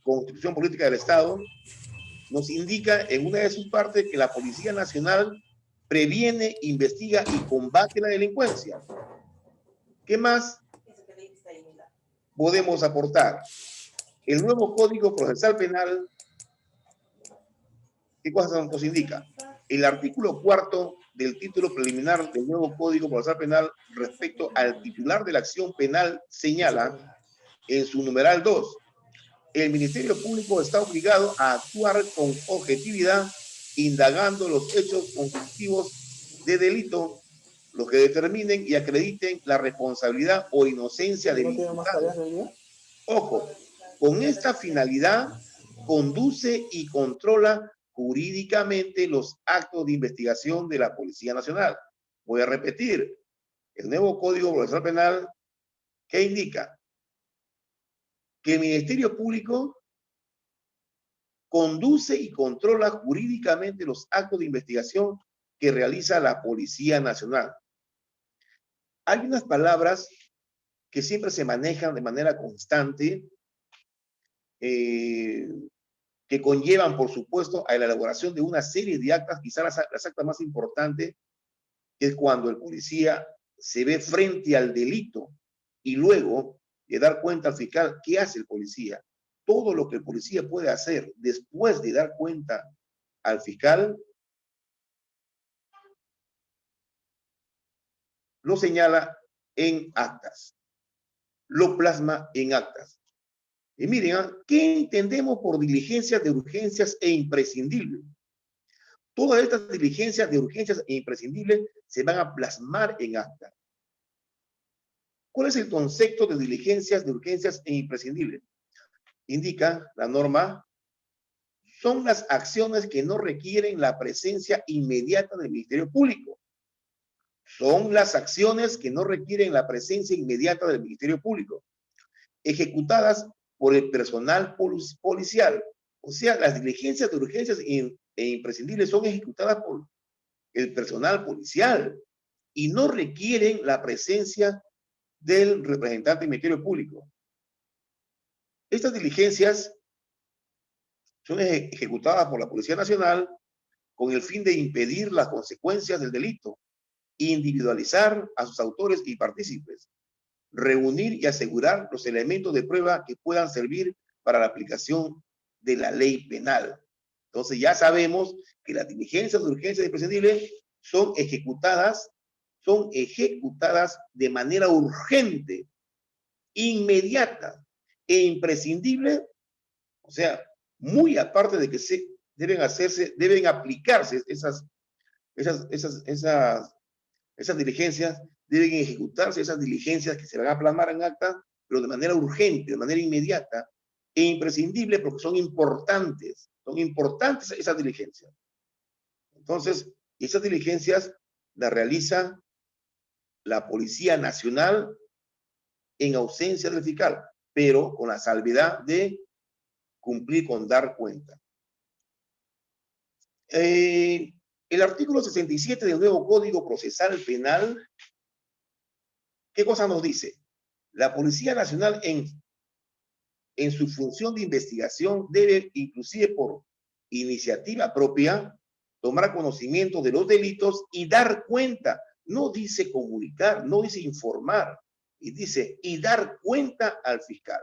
Constitución Política del Estado, nos indica en una de sus partes que la Policía Nacional previene, investiga y combate la delincuencia. ¿Qué más podemos aportar? El nuevo Código Procesal Penal, ¿qué cosas nos indica? El artículo 4 del título preliminar del nuevo Código Procesal Penal respecto al titular de la acción penal señala en su numeral 2, el Ministerio Público está obligado a actuar con objetividad, indagando los hechos constitutivos de delito, los que determinen y acrediten la responsabilidad o inocencia del ¿No tiene más tareas imputado. del día? Ojo, con esta finalidad conduce y controla jurídicamente los actos de investigación de la Policía Nacional. Voy a repetir, el nuevo Código Procesal Penal, ¿qué indica? Que el Ministerio Público conduce y controla jurídicamente los actos de investigación que realiza la Policía Nacional. Hay unas palabras que siempre se manejan de manera constante, que conllevan, por supuesto, a la elaboración de una serie de actas, quizás las actas más importantes, que es cuando el policía se ve frente al delito y luego de dar cuenta al fiscal, ¿qué hace el policía? Todo lo que el policía puede hacer después de dar cuenta al fiscal, lo señala en actas, lo plasma en actas. Y miren, ¿qué entendemos por diligencias de urgencias e imprescindibles? Todas estas diligencias de urgencias e imprescindibles se van a plasmar en actas. ¿Cuál es el concepto de diligencias de urgencias e imprescindibles? Indica la norma, son las acciones que no requieren la presencia inmediata del Ministerio Público. Son las acciones que no requieren la presencia inmediata del Ministerio Público, ejecutadas por el personal policial. O sea, las diligencias de urgencias e imprescindibles son ejecutadas por el personal policial y no requieren la presencia del representante del Ministerio Público. Estas diligencias son ejecutadas por la Policía Nacional con el fin de impedir las consecuencias del delito, individualizar a sus autores y partícipes, reunir y asegurar los elementos de prueba que puedan servir para la aplicación de la ley penal. Entonces ya sabemos que las diligencias de urgencia e imprescindibles son ejecutadas de manera urgente, inmediata e imprescindible, o sea, muy aparte de que deben aplicarse esas diligencias, deben ejecutarse esas diligencias que se van a plasmar en acta, pero de manera urgente, de manera inmediata e imprescindible porque son importantes esas diligencias. Entonces, esas diligencias las realiza la Policía Nacional en ausencia del fiscal, pero con la salvedad de cumplir con dar cuenta. El artículo 67 del nuevo Código Procesal Penal, ¿qué cosa nos dice? La Policía Nacional en su función de investigación debe, inclusive por iniciativa propia, tomar conocimiento de los delitos y dar cuenta. No dice comunicar, no dice informar, y dice y dar cuenta al fiscal,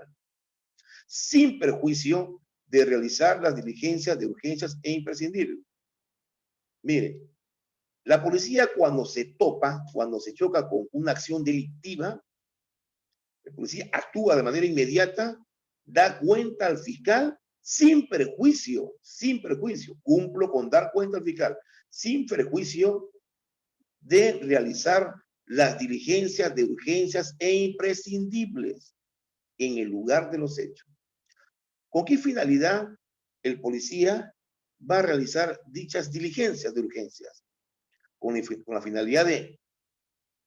sin perjuicio de realizar las diligencias de urgencias e imprescindibles. Mire, la policía cuando se choca con una acción delictiva, la policía actúa de manera inmediata, da cuenta al fiscal sin perjuicio, cumplo con dar cuenta al fiscal, sin perjuicio de realizar las diligencias de urgencias e imprescindibles en el lugar de los hechos. ¿Con qué finalidad el policía va a realizar dichas diligencias de urgencias? Con la finalidad de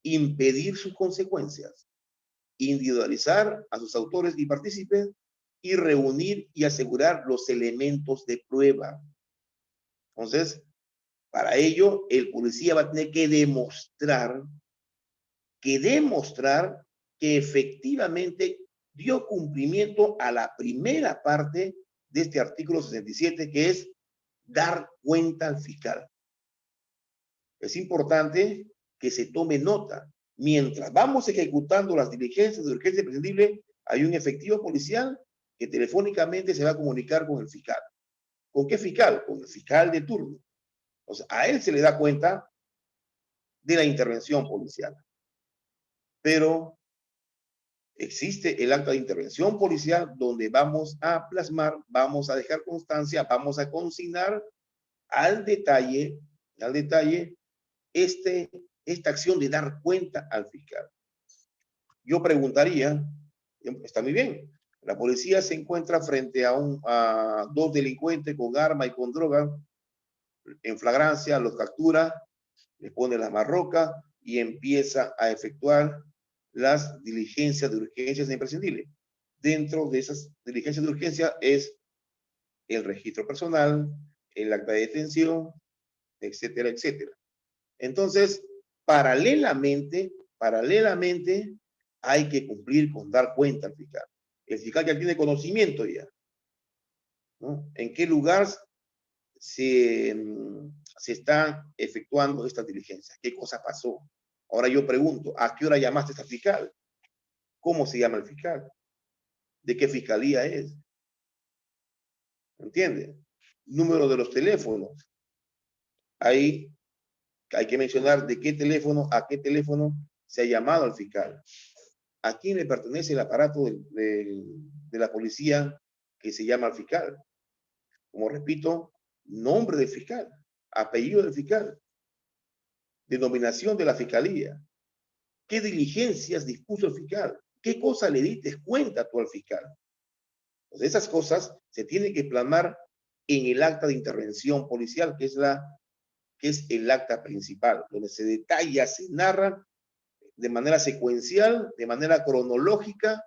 impedir sus consecuencias, individualizar a sus autores y partícipes y reunir y asegurar los elementos de prueba. Entonces, para ello, el policía va a tener que demostrar que efectivamente dio cumplimiento a la primera parte de este artículo 67, que es dar cuenta al fiscal. Es importante que se tome nota. Mientras vamos ejecutando las diligencias de urgencia imprescindible, hay un efectivo policial que telefónicamente se va a comunicar con el fiscal. ¿Con qué fiscal? Con el fiscal de turno. O sea, a él se le da cuenta de la intervención policial. Pero existe el acta de intervención policial donde vamos a plasmar, vamos a dejar constancia, vamos a consignar al detalle esta acción de dar cuenta al fiscal. Yo preguntaría, está muy bien, la policía se encuentra frente a dos delincuentes con arma y con droga, en flagrancia, los captura, les pone las marrocas y empieza a efectuar las diligencias de urgencias imprescindibles. Dentro de esas diligencias de urgencia es el registro personal, el acta de detención, etcétera, etcétera. Entonces, paralelamente, hay que cumplir con dar cuenta al fiscal. El fiscal ya tiene conocimiento ya, ¿no? En qué lugar se está efectuando esta diligencia, qué cosa pasó. Ahora yo pregunto, ¿a qué hora llamaste a este fiscal? ¿Cómo se llama el fiscal? ¿De qué fiscalía es? ¿Entiende? Número de los teléfonos. Ahí hay que mencionar de qué teléfono a qué teléfono se ha llamado al fiscal. ¿A quién le pertenece el aparato de la policía que se llama al fiscal? Como repito, nombre del fiscal, apellido del fiscal, denominación de la fiscalía, qué diligencias dispuso el fiscal, qué cosa le diste cuenta tú al fiscal. Pues esas cosas se tienen que plasmar en el acta de intervención policial, que es el acta principal, donde se detalla, se narra de manera secuencial, de manera cronológica,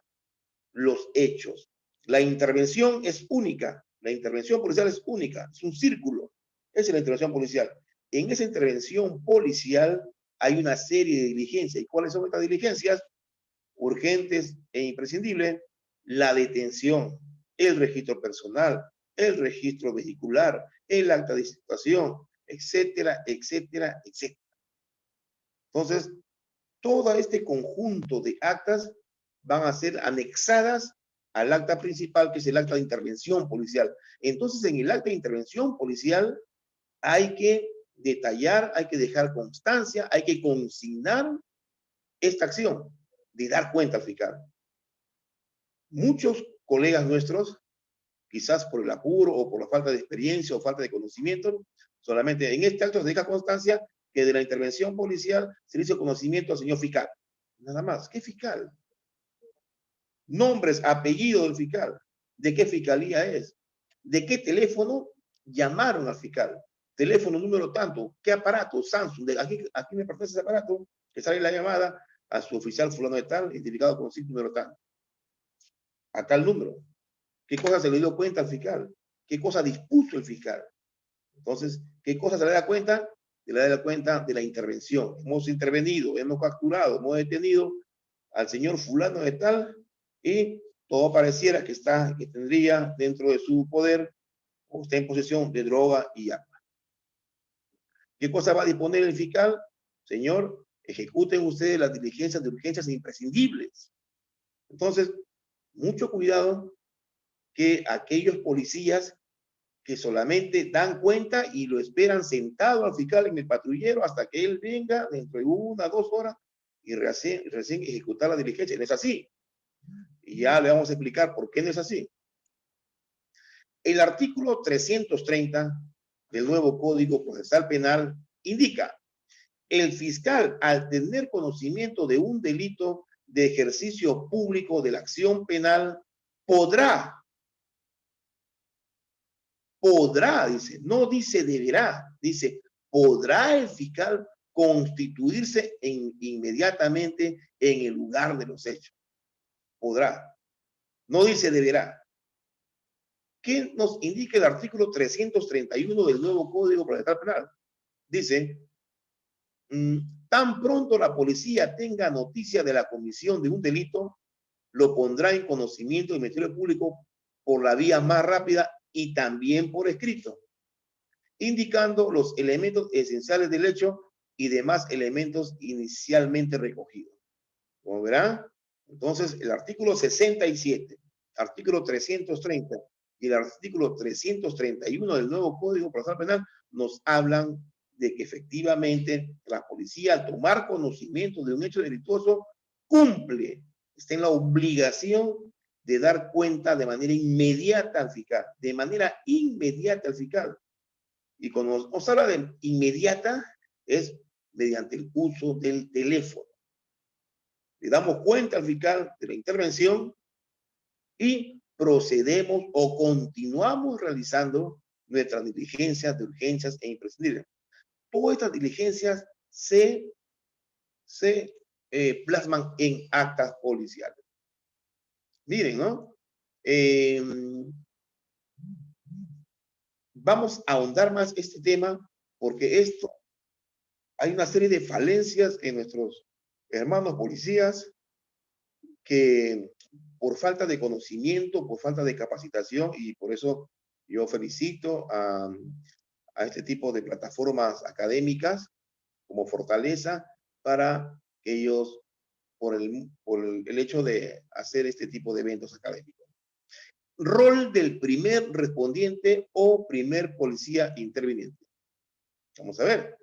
los hechos. La intervención es única, la intervención policial es única, es un círculo, esa es la intervención policial. En esa intervención policial hay una serie de diligencias. ¿Y cuáles son estas diligencias? Urgentes e imprescindibles: la detención, el registro personal, el registro vehicular, el acta de situación, etcétera, etcétera, etcétera. Entonces, todo este conjunto de actas van a ser anexadas al acta principal, que es el acta de intervención policial. Entonces, en el acta de intervención policial hay que detallar, hay que dejar constancia, hay que consignar esta acción de dar cuenta al fiscal. Muchos colegas nuestros, quizás por el apuro o por la falta de experiencia o falta de conocimiento, solamente en este acto se deja constancia que de la intervención policial se le hizo conocimiento al señor fiscal. Nada más. ¿Qué fiscal? Nombres, apellido del fiscal. ¿De qué fiscalía es? ¿De qué teléfono llamaron al fiscal? Teléfono número tanto. ¿Qué aparato? Samsung. Aquí me pertenece ese aparato. Que sale la llamada a su oficial fulano de tal, identificado con el número tal. A tal número. ¿Qué cosa se le dio cuenta al fiscal? ¿Qué cosa dispuso el fiscal? Entonces, ¿qué cosa se le da cuenta? Se le da cuenta de la intervención. Hemos intervenido, hemos capturado, hemos detenido al señor fulano de tal y todo pareciera que tendría dentro de su poder o está en posesión de droga y arma. ¿Qué cosa va a disponer el fiscal? Señor, ejecuten ustedes las diligencias de urgencias imprescindibles. Entonces, mucho cuidado que aquellos policías que solamente dan cuenta y lo esperan sentado al fiscal en el patrullero hasta que él venga dentro de 1 o 2 horas y recién ejecutar la diligencia. No es así. Y ya le vamos a explicar por qué no es así. El artículo 330 del nuevo Código Procesal Penal indica: el fiscal, al tener conocimiento de un delito de ejercicio público de la acción penal, podrá, dice, no dice deberá, dice podrá el fiscal constituirse inmediatamente en el lugar de los hechos. Podrá, no dice deberá. ¿Qué nos indica el artículo 331 del nuevo Código Procesal Penal? Dice: tan pronto la policía tenga noticia de la comisión de un delito, lo pondrá en conocimiento del Ministerio Público por la vía más rápida y también por escrito, indicando los elementos esenciales del hecho y demás elementos inicialmente recogidos. Como verán, entonces el artículo 67, artículo 330 y el artículo 331 del nuevo Código Procesal Penal nos hablan de que efectivamente la policía, al tomar conocimiento de un hecho delictuoso, cumple, está en la obligación de dar cuenta de manera inmediata al fiscal, de manera inmediata al fiscal. Y cuando nos habla de inmediata, es mediante el uso del teléfono. Le damos cuenta al fiscal de la intervención y procedemos o continuamos realizando nuestras diligencias de urgencias e imprescindibles. Todas estas diligencias se plasman en actas policiales. Miren, ¿no? Vamos a ahondar más este tema porque esto, hay una serie de falencias en nuestros hermanos policías que por falta de conocimiento, por falta de capacitación, y por eso yo felicito a este tipo de plataformas académicas como Fortaleza para que ellos, por el hecho de hacer este tipo de eventos académicos. Rol del primer respondiente o primer policía interviniente. Vamos a ver.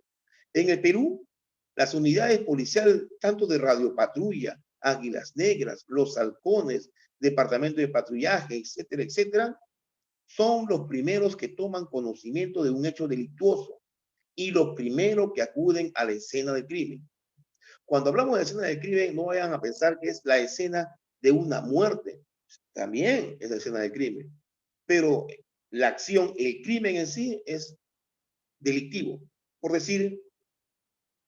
En el Perú, las unidades policiales, tanto de radiopatrulla, Águilas Negras, Los Halcones, Departamento de Patrullaje, etcétera, etcétera, son los primeros que toman conocimiento de un hecho delictuoso y los primeros que acuden a la escena del crimen. Cuando hablamos de escena del crimen, no vayan a pensar que es la escena de una muerte. También es la escena del crimen. Pero la acción, el crimen en sí es delictivo. Por decir,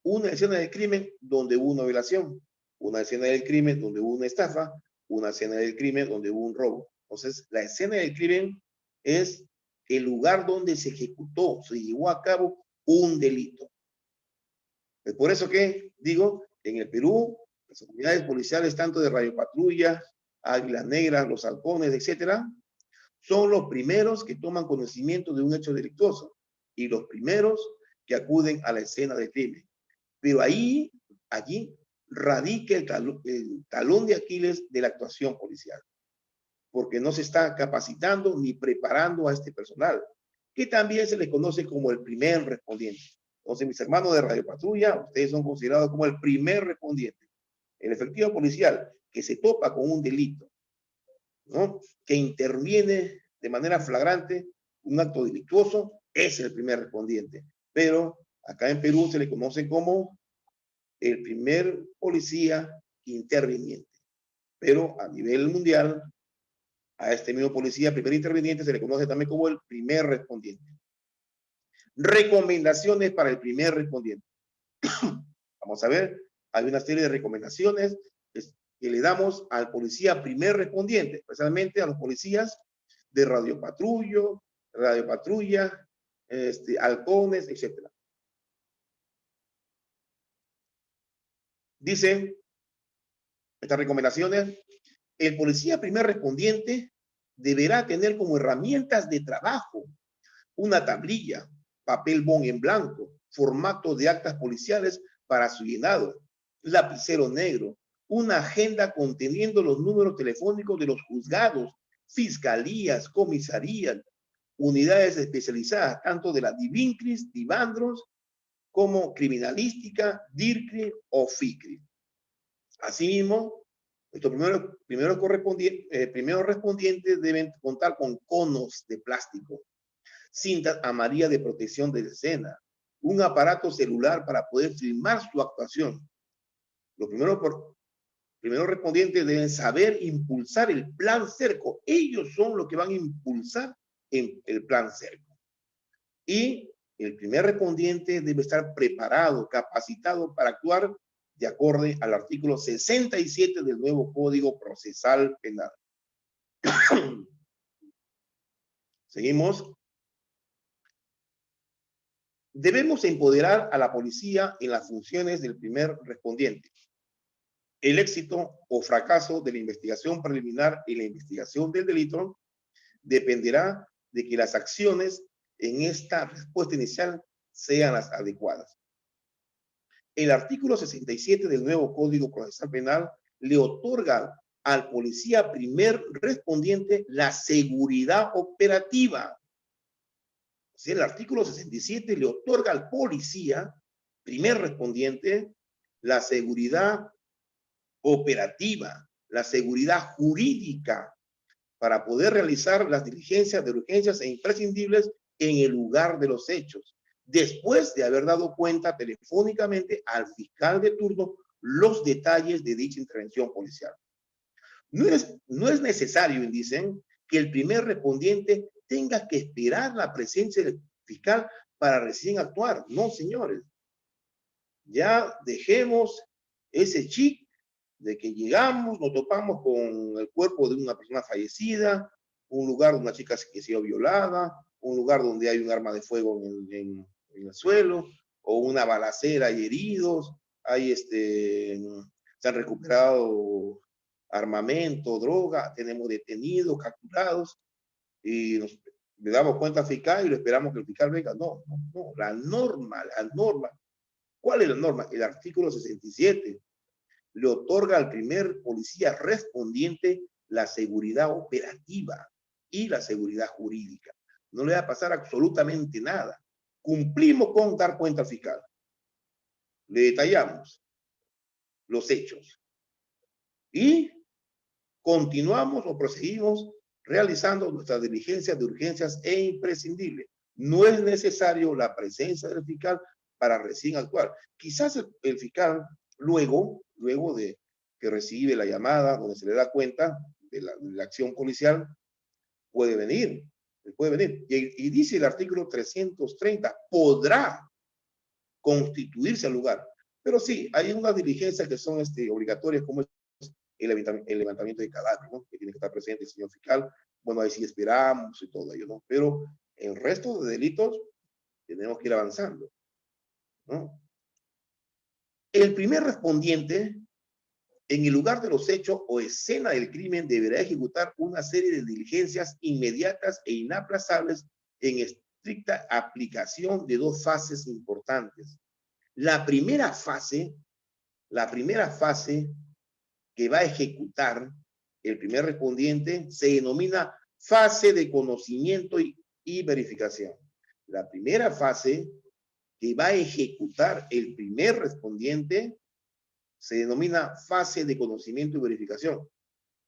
una escena del crimen donde hubo una violación, una escena del crimen donde hubo una estafa, una escena del crimen donde hubo un robo. Entonces, la escena del crimen es el lugar donde se ejecutó, se llevó a cabo un delito. Es por eso que, digo, en el Perú, las unidades policiales, tanto de radiopatrulla, Águilas Negras, Los Halcones, etcétera, son los primeros que toman conocimiento de un hecho delictuoso y los primeros que acuden a la escena del crimen. Pero allí radica el talón de Aquiles de la actuación policial, porque no se está capacitando ni preparando a este personal, que también se les conoce como el primer respondiente. Entonces, mis hermanos de Radio Patrulla, ustedes son considerados como el primer respondiente. El efectivo policial que se topa con un delito, ¿no?, que interviene de manera flagrante un acto delictuoso, es el primer respondiente. Pero acá en Perú se le conoce como el primer policía interviniente. Pero a nivel mundial, a este mismo policía, primer interviniente, se le conoce también como el primer respondiente. Recomendaciones para el primer respondiente. Vamos a ver, hay una serie de recomendaciones que le damos al policía primer respondiente, especialmente a los policías de radiopatrulla, halcones, etcétera. Dice estas recomendaciones: el policía primer respondiente deberá tener como herramientas de trabajo una tablilla, papel bond en blanco, formato de actas policiales para su llenado, lapicero negro, una agenda conteniendo los números telefónicos de los juzgados, fiscalías, comisarías, unidades especializadas, tanto de la Divincris, Divandros, como criminalística, DIRCRI o FICRI. Asimismo, estos primeros respondientes deben contar con conos de plástico, cintas amarillas de protección de escena, un aparato celular para poder filmar su actuación. Los primeros respondientes deben saber impulsar el plan cerco. Ellos son los que van a impulsar el plan cerco. Y el primer respondiente debe estar preparado, capacitado para actuar de acuerdo al artículo 67 del nuevo Código Procesal Penal. Seguimos. Debemos empoderar a la policía en las funciones del primer respondiente. El éxito o fracaso de la investigación preliminar y la investigación del delito dependerá de que las acciones en esta respuesta inicial sean las adecuadas. El artículo 67 del nuevo Código Procesal Penal le otorga al policía primer respondiente la seguridad operativa. O sea, el artículo 67 le otorga al policía primer respondiente la seguridad operativa, la seguridad jurídica para poder realizar las diligencias de urgencias e imprescindibles en el lugar de los hechos, después de haber dado cuenta telefónicamente al fiscal de turno los detalles de dicha intervención policial. No es necesario, dicen, que el primer respondiente tenga que esperar la presencia del fiscal para recién actuar. No, señores. Ya dejemos ese chip de que llegamos, nos topamos con el cuerpo de una persona fallecida, un lugar de una chica que ha sido violada, un lugar donde hay un arma de fuego en el suelo, o una balacera y heridos, se han recuperado armamento, droga, tenemos detenidos, capturados, y le damos cuenta al fiscal y lo esperamos que el fiscal venga. No, no, no, la norma. ¿Cuál es la norma? El artículo 67 le otorga al primer policía respondiente la seguridad operativa y la seguridad jurídica. No le va a pasar absolutamente nada. Cumplimos con dar cuenta al fiscal. Le detallamos los hechos y continuamos o proseguimos realizando nuestras diligencias de urgencias e imprescindibles. No es necesario la presencia del fiscal para recién actuar. Quizás el fiscal luego de que recibe la llamada, donde se le da cuenta de la acción policial, puede venir. Y dice el artículo 330, podrá constituirse al lugar. Pero sí, hay unas diligencias que son obligatorias, como el levantamiento de cadáver, ¿no? Que tiene que estar presente el señor fiscal. Bueno, ahí sí esperamos y todo ello, ¿no? Pero el resto de delitos tenemos que ir avanzando, ¿no? El primer respondiente en el lugar de los hechos o escena del crimen deberá ejecutar una serie de diligencias inmediatas e inaplazables en estricta aplicación de dos fases importantes. La primera fase que va a ejecutar el primer respondiente se denomina fase de conocimiento y verificación. La primera fase que va a ejecutar el primer respondiente se denomina fase de conocimiento y verificación.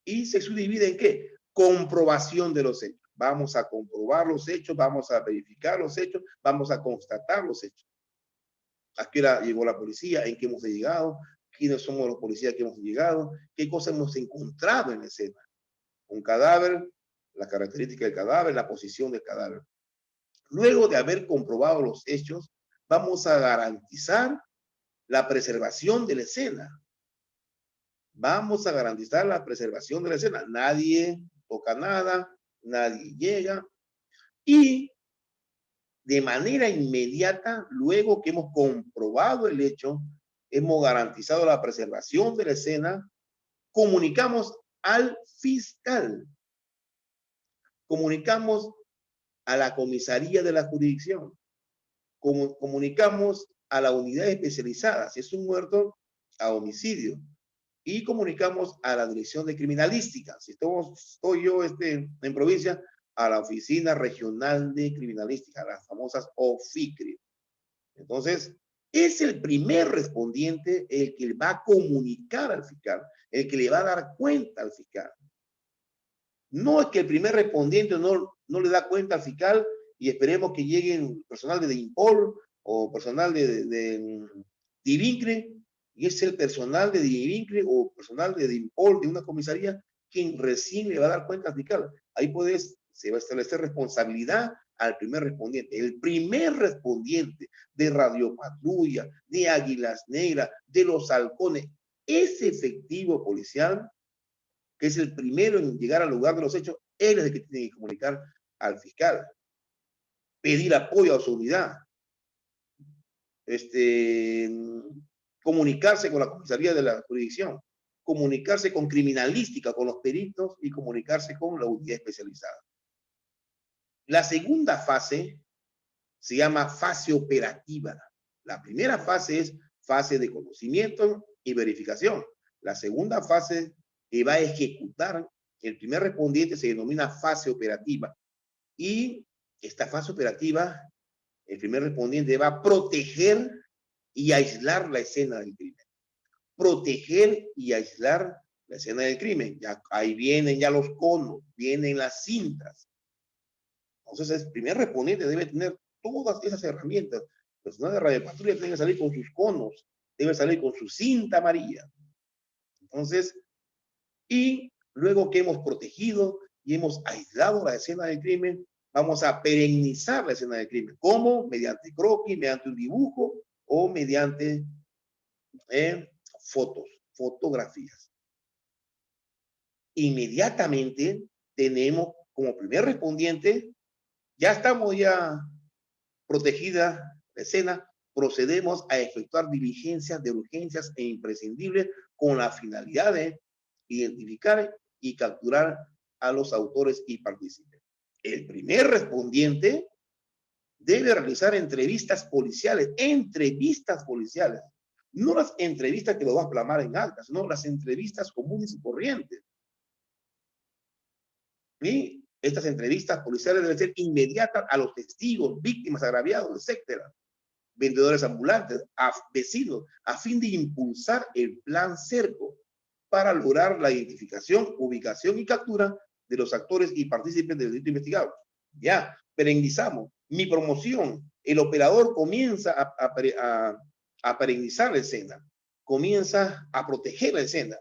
Y se subdivide en ¿qué? Comprobación de los hechos. Vamos a comprobar los hechos, vamos a verificar los hechos, vamos a constatar los hechos. ¿A qué hora llegó la policía? ¿En qué hemos llegado? ¿Quiénes somos los policías que hemos llegado? ¿Qué cosas hemos encontrado en la escena? Un cadáver, la característica del cadáver, la posición del cadáver. Luego de haber comprobado los hechos, vamos a garantizar la preservación de la escena. Vamos a garantizar la preservación de la escena. Nadie toca nada, nadie llega. Y de manera inmediata, luego que hemos comprobado el hecho, hemos garantizado la preservación de la escena, comunicamos al fiscal, comunicamos a la comisaría de la jurisdicción, comunicamos a la unidad especializada, si es un muerto, a homicidio, y comunicamos a la dirección de criminalística, si estoy yo en provincia, a la oficina regional de criminalística, las famosas OFICRI. Entonces, es el primer respondiente el que va a comunicar al fiscal, el que le va a dar cuenta al fiscal. No es que el primer respondiente no le da cuenta al fiscal y esperemos que lleguen personal de DINPOL o personal de DIVINCRE, y es el personal de DIVINCRE o personal de DINPOL de una comisaría quien recién le va a dar cuenta al fiscal. Ahí se va a establecer responsabilidad al primer respondiente. El primer respondiente de Radiopatrulla, de Águilas Negras, de los Halcones, ese efectivo policial, que es el primero en llegar al lugar de los hechos, él es el que tiene que comunicar al fiscal, pedir apoyo a su unidad, comunicarse con la comisaría de la jurisdicción. comunicarse con criminalística, con los peritos y comunicarse con la unidad especializada. La segunda fase se llama fase operativa. La primera fase es fase de conocimiento y verificación. La segunda fase que va a ejecutar el primer respondiente se denomina fase operativa. Y esta fase operativa, el primer respondiente va a proteger y aislar la escena del crimen. Proteger y aislar la escena del crimen. Ya, ahí vienen ya los conos, vienen las cintas. Entonces, el primer respondiente debe tener todas esas herramientas. El personal de radiopatrulla tiene que salir con sus conos, debe salir con su cinta amarilla. Entonces, y luego que hemos protegido y hemos aislado la escena del crimen, vamos a perennizar la escena del crimen. ¿Cómo? Mediante croquis, mediante un dibujo o mediante fotos, fotografías. Inmediatamente tenemos como primer respondiente, ya estamos ya protegida la escena, procedemos a efectuar diligencias de urgencias e imprescindibles con la finalidad de identificar y capturar a los autores y partícipes. El primer respondiente debe realizar entrevistas policiales, no las entrevistas que lo va a plasmar en actas, no, las entrevistas comunes y corrientes. Y estas entrevistas policiales deben ser inmediatas a los testigos, víctimas, agraviados, etcétera, vendedores ambulantes, a vecinos, a fin de impulsar el plan cerco para lograr la identificación, ubicación y captura de los actores y partícipes del delito investigado. Ya, perennizamos. Mi promoción, el operador comienza a perennizar la escena, comienza a proteger la escena,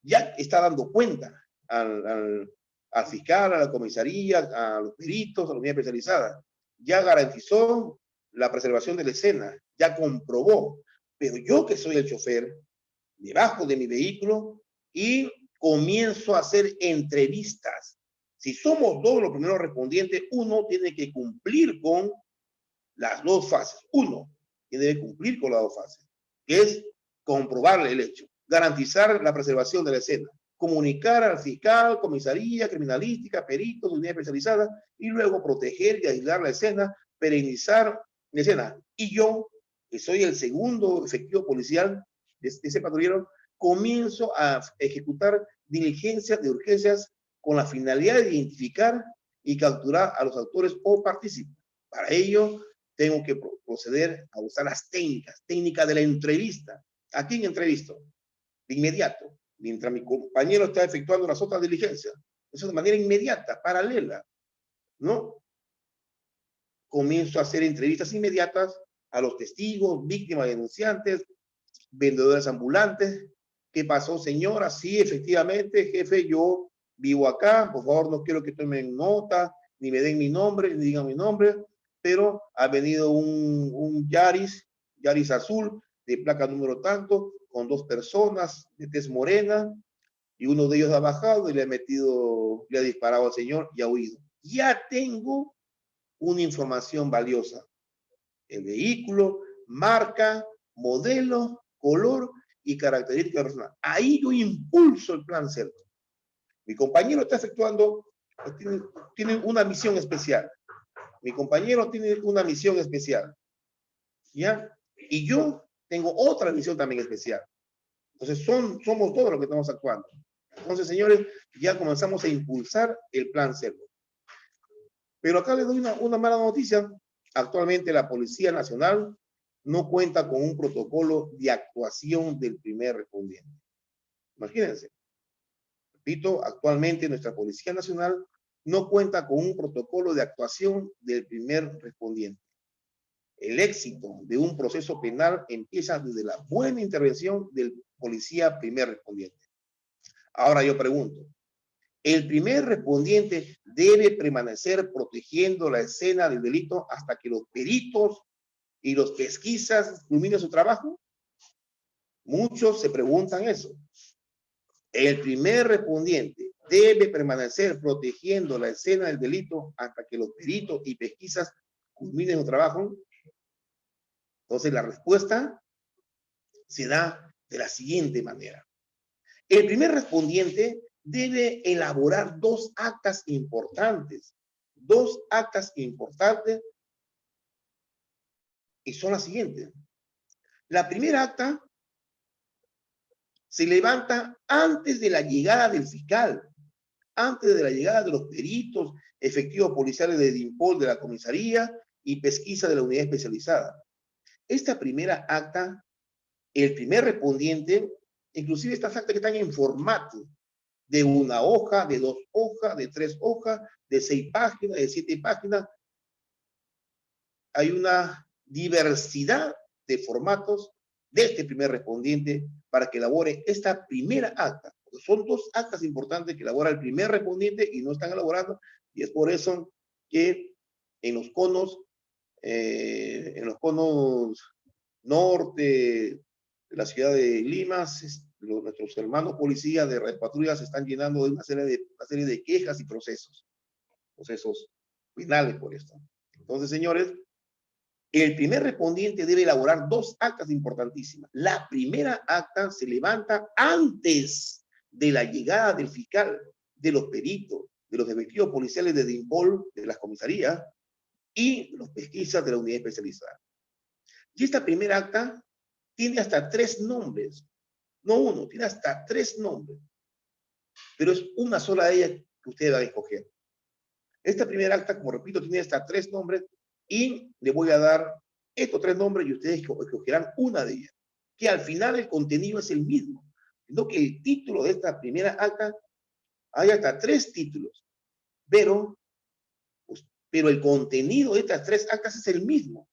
ya está dando cuenta al fiscal, a la comisaría, a los peritos, a la unidad especializada. Ya garantizó la preservación de la escena, ya comprobó. Pero yo que soy el chofer, me bajo de mi vehículo y comienzo a hacer entrevistas. Si somos dos los primeros respondientes, uno tiene que cumplir con las dos fases. Uno tiene que cumplir con las dos fases, que es comprobar el hecho, garantizar la preservación de la escena, comunicar al fiscal, comisaría, criminalística, peritos, unidad especializada, y luego proteger y aislar la escena, perennizar la escena. Y yo, que soy el segundo efectivo policial de ese patrullero, comienzo a ejecutar diligencias de urgencias con la finalidad de identificar y capturar a los autores o partícipes. Para ello, tengo que proceder a usar las técnicas de la entrevista. ¿A quién entrevisto? De inmediato, mientras mi compañero está efectuando las otras diligencias. Eso de manera inmediata, paralela, ¿no? Comienzo a hacer entrevistas inmediatas a los testigos, víctimas, denunciantes, vendedores ambulantes. ¿Qué pasó, señora? Sí, efectivamente, jefe, yo vivo acá. Por favor, no quiero que tomen nota, ni me den mi nombre, ni digan mi nombre, pero ha venido un Yaris azul, de placa número tanto, con dos personas de tez morena, y uno de ellos ha bajado y le ha disparado al señor y ha huido. Ya tengo una información valiosa. El vehículo, marca, modelo, color y características personales. Ahí yo impulso el plan cerco. Mi compañero está efectuando, tiene una misión especial. Mi compañero tiene una misión especial. ¿Ya? Y yo tengo otra misión también especial. Entonces, somos todos los que estamos actuando. Entonces, señores, ya comenzamos a impulsar el plan cerco. Pero acá les doy una mala noticia. Actualmente la Policía Nacional no cuenta con un protocolo de actuación del primer respondiente. Imagínense. Repito, actualmente nuestra Policía Nacional no cuenta con un protocolo de actuación del primer respondiente. El éxito de un proceso penal empieza desde la buena intervención del policía primer respondiente. Ahora yo pregunto, el primer respondiente debe permanecer protegiendo la escena del delito hasta que los peritos y los pesquisas culminen su trabajo. Muchos se preguntan eso. El primer respondiente debe permanecer protegiendo la escena del delito hasta que los peritos y pesquisas culminen su trabajo. Entonces la respuesta se da de la siguiente manera. El primer respondiente debe elaborar dos actas importantes. Dos actas importantes y son las siguientes. La primera acta se levanta antes de la llegada del fiscal, antes de la llegada de los peritos, efectivos policiales de DINPOL, de la comisaría y pesquisa de la unidad especializada. Esta primera acta, el primer respondiente, inclusive estas actas que están en formato de una hoja, de 2 hojas, de 3 hojas, de 6 páginas, de 7 páginas. Hay una diversidad de formatos de este primer respondiente para que elabore esta primera acta. Son dos actas importantes que elabora el primer respondiente y no están elaborando, y es por eso que en los conos norte de la ciudad de Lima, nuestros hermanos policías de red patrulla se están llenando de una serie de quejas y procesos penales por esto. Entonces, señores, el primer respondiente debe elaborar dos actas importantísimas. La primera acta se levanta antes de la llegada del fiscal, de los peritos, de los efectivos policiales de DINPOL, de las comisarías y de los pesquisas de la unidad especializada. Y esta primera acta tiene hasta 3 nombres. No uno, tiene hasta 3 nombres. Pero es una sola de ellas que ustedes van a escoger. Esta primera acta, como repito, tiene hasta 3 nombres y le voy a dar estos 3 nombres y ustedes escogerán una de ellas. Que al final el contenido es el mismo. Sino que el título de esta primera acta hay hasta 3 títulos. Pero el contenido de estas 3 actas es el mismo.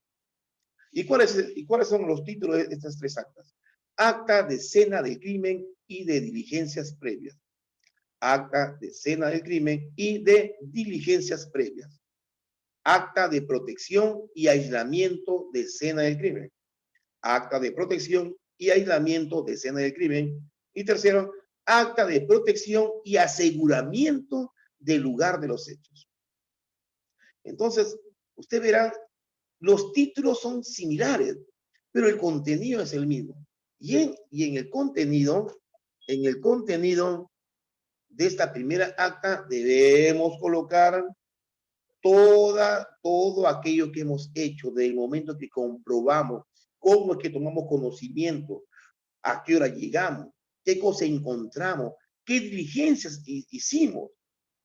¿Y cuáles son los títulos de estas 3 actas? Acta de escena del crimen y de diligencias previas. Acta de escena del crimen y de diligencias previas. Acta de protección y aislamiento de escena del crimen. Acta de protección y aislamiento de escena del crimen. Y tercero, acta de protección y aseguramiento del lugar de los hechos. Entonces, usted verá, los títulos son similares, pero el contenido es el mismo. Y en el contenido de esta primera acta debemos colocar todo aquello que hemos hecho desde el momento que comprobamos cómo es que tomamos conocimiento, a qué hora llegamos, qué cosa encontramos, qué diligencias hicimos.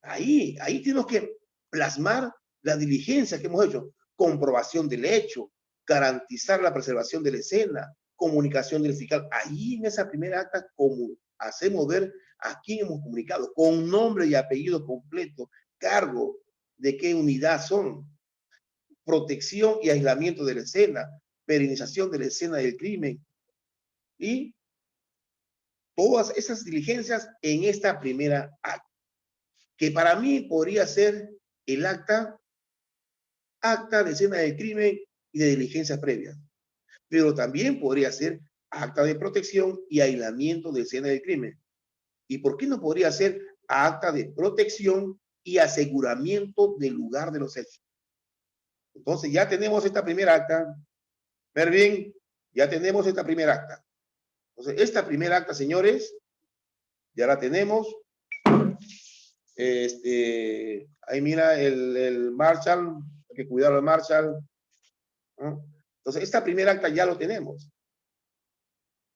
Ahí tenemos que plasmar las diligencias que hemos hecho, comprobación del hecho, garantizar la preservación de la escena, comunicación del fiscal. Ahí en esa primera acta, como hacemos ver a quién hemos comunicado, con nombre y apellido completo, cargo, de qué unidad son, protección y aislamiento de la escena, perenización de la escena del crimen y todas esas diligencias en esta primera acta, que para mí podría ser el acta de escena del crimen y de diligencias previas, pero también podría ser acta de protección y aislamiento de escena del crimen. ¿Y por qué no podría ser acta de protección y aseguramiento del lugar de los hechos? Entonces ya tenemos esta primera acta. Mervin, ya tenemos esta primera acta. Entonces esta primera acta, señores, ya la tenemos. Ahí mira el Marshall, hay que cuidar al Marshall. ¿No? Entonces esta primera acta ya lo tenemos.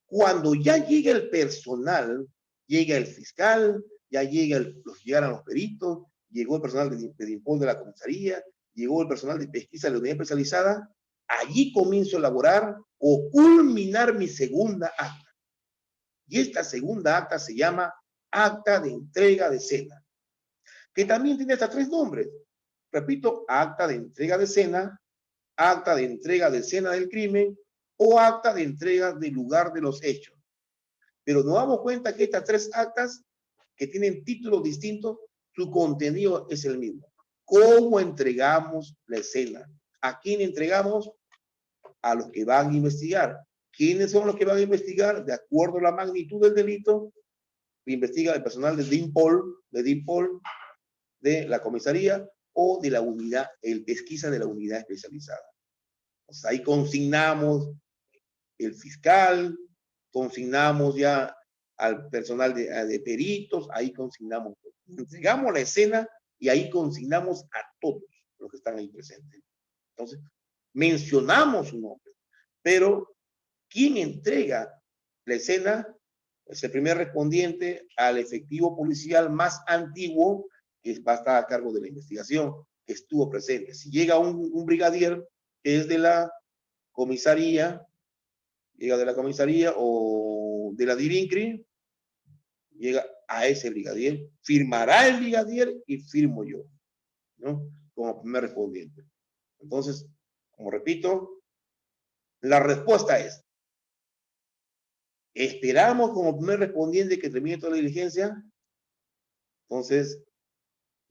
Cuando ya llega el personal, llega el fiscal, ya llegaron los peritos, llegó el personal de DINPOL de la comisaría, llegó el personal de pesquisa de la unidad especializada, allí comienzo a elaborar o culminar mi segunda acta. Y esta segunda acta se llama acta de entrega de escena, que también tiene hasta 3 nombres. Repito, acta de entrega de escena, acta de entrega de escena del crimen o acta de entrega del lugar de los hechos. Pero nos damos cuenta que estas 3 actas, que tienen títulos distintos, su contenido es el mismo. ¿Cómo entregamos la escena? ¿A quién entregamos? A los que van a investigar. ¿Quiénes son los que van a investigar? De acuerdo a la magnitud del delito, investiga el personal de DINPOL, de la comisaría o de la unidad, el pesquisa de la unidad especializada. Pues ahí consignamos el fiscal, consignamos ya al personal de peritos, ahí consignamos todo. Entregamos la escena y ahí consignamos a todos los que están ahí presentes. Entonces, mencionamos su nombre, pero ¿quién entrega la escena? Es el primer respondiente al efectivo policial más antiguo que va a estar a cargo de la investigación, que estuvo presente. Si llega un brigadier que es de la comisaría, llega de la comisaría o de la DIVINCRI, llega a ese brigadier, firmará el brigadier y firmo yo, ¿no? Como primer respondiente. Entonces, como repito, la respuesta es, esperamos como primer respondiente que termine toda la diligencia. Entonces,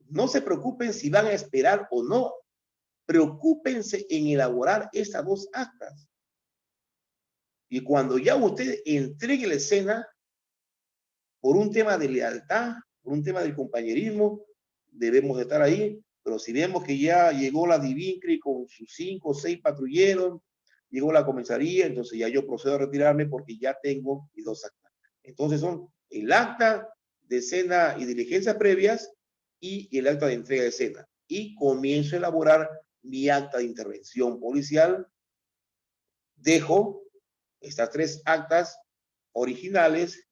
no se preocupen si van a esperar o no. Preocúpense en elaborar estas dos actas. Y cuando ya usted entregue la escena, por un tema de lealtad, por un tema de compañerismo, debemos de estar ahí. Pero si vemos que ya llegó la DIVINCRI con sus 5 o 6 patrulleros, llegó la comisaría, entonces ya yo procedo a retirarme porque ya tengo mis dos actas. Entonces son el acta de escena y diligencias previas y el acta de entrega de escena. Y comienzo a elaborar mi acta de intervención policial. Dejo estas 3 actas originales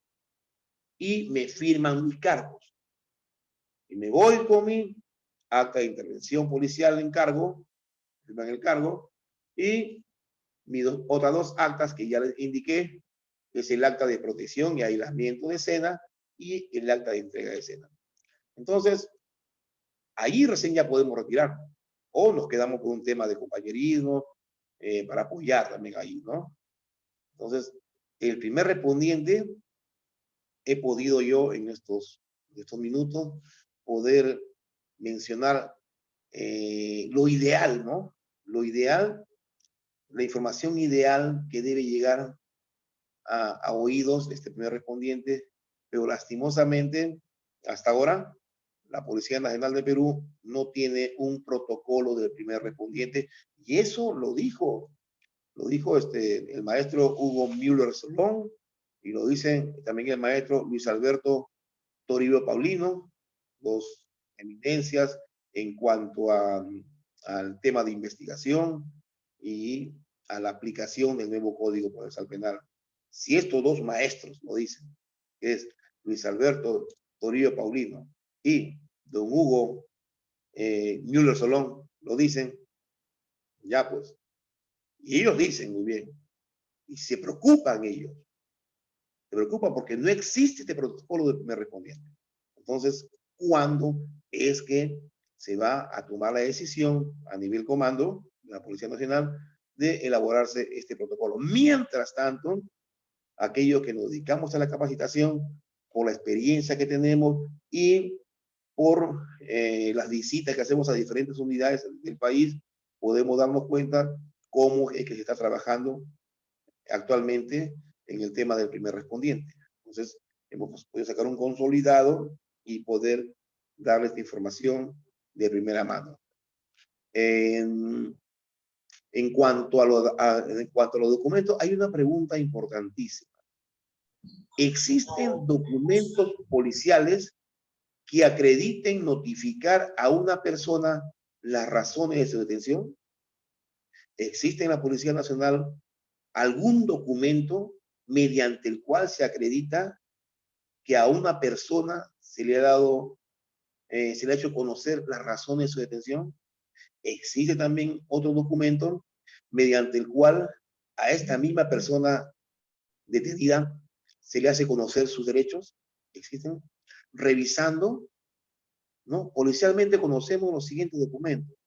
y me firman mis cargos. Y me voy con mi acta de intervención policial en cargo, firman el cargo, y mis otras 2 actas que ya les indiqué, que es el acta de protección y aislamiento de escena y el acta de entrega de escena. Entonces, ahí recién ya podemos retirar, o nos quedamos con un tema de compañerismo, para apoyar también ahí, ¿no? Entonces, el primer respondiente, he podido yo en estos minutos poder mencionar lo ideal, ¿no? Lo ideal, la información ideal que debe llegar a oídos de este primer respondiente, pero lastimosamente, hasta ahora, la Policía Nacional de Perú no tiene un protocolo del primer respondiente, y eso lo dijo el maestro Hugo Müller Solón, y lo dicen también el maestro Luis Alberto Toribio Paulino, dos eminencias en cuanto al tema de investigación y a la aplicación del nuevo Código Procesal Penal. Si estos dos maestros lo dicen, que es Luis Alberto Toribio Paulino y don Hugo Müller Solón, lo dicen, ya pues, y ellos dicen muy bien, y se preocupan ellos, se preocupan porque no existe este protocolo de primer respondiente. Entonces, ¿cuándo es que se va a tomar la decisión a nivel comando de la Policía Nacional de elaborarse este protocolo? Mientras tanto, aquellos que nos dedicamos a la capacitación, por la experiencia que tenemos y por las visitas que hacemos a diferentes unidades del país, podemos darnos cuenta cómo es que se está trabajando actualmente en el tema del primer respondiente. Entonces, hemos podido sacar un consolidado y poder darle esta información de primera mano. En cuanto a los documentos, hay una pregunta importantísima. ¿Existen documentos policiales que acrediten notificar a una persona las razones de su detención? ¿Existe en la Policía Nacional algún documento mediante el cual se acredita que a una persona se le ha dado, se le ha hecho conocer las razones de su detención? Existe también otro documento mediante el cual a esta misma persona detenida se le hace conocer sus derechos. Existen. Revisando, ¿no? Policialmente conocemos los siguientes documentos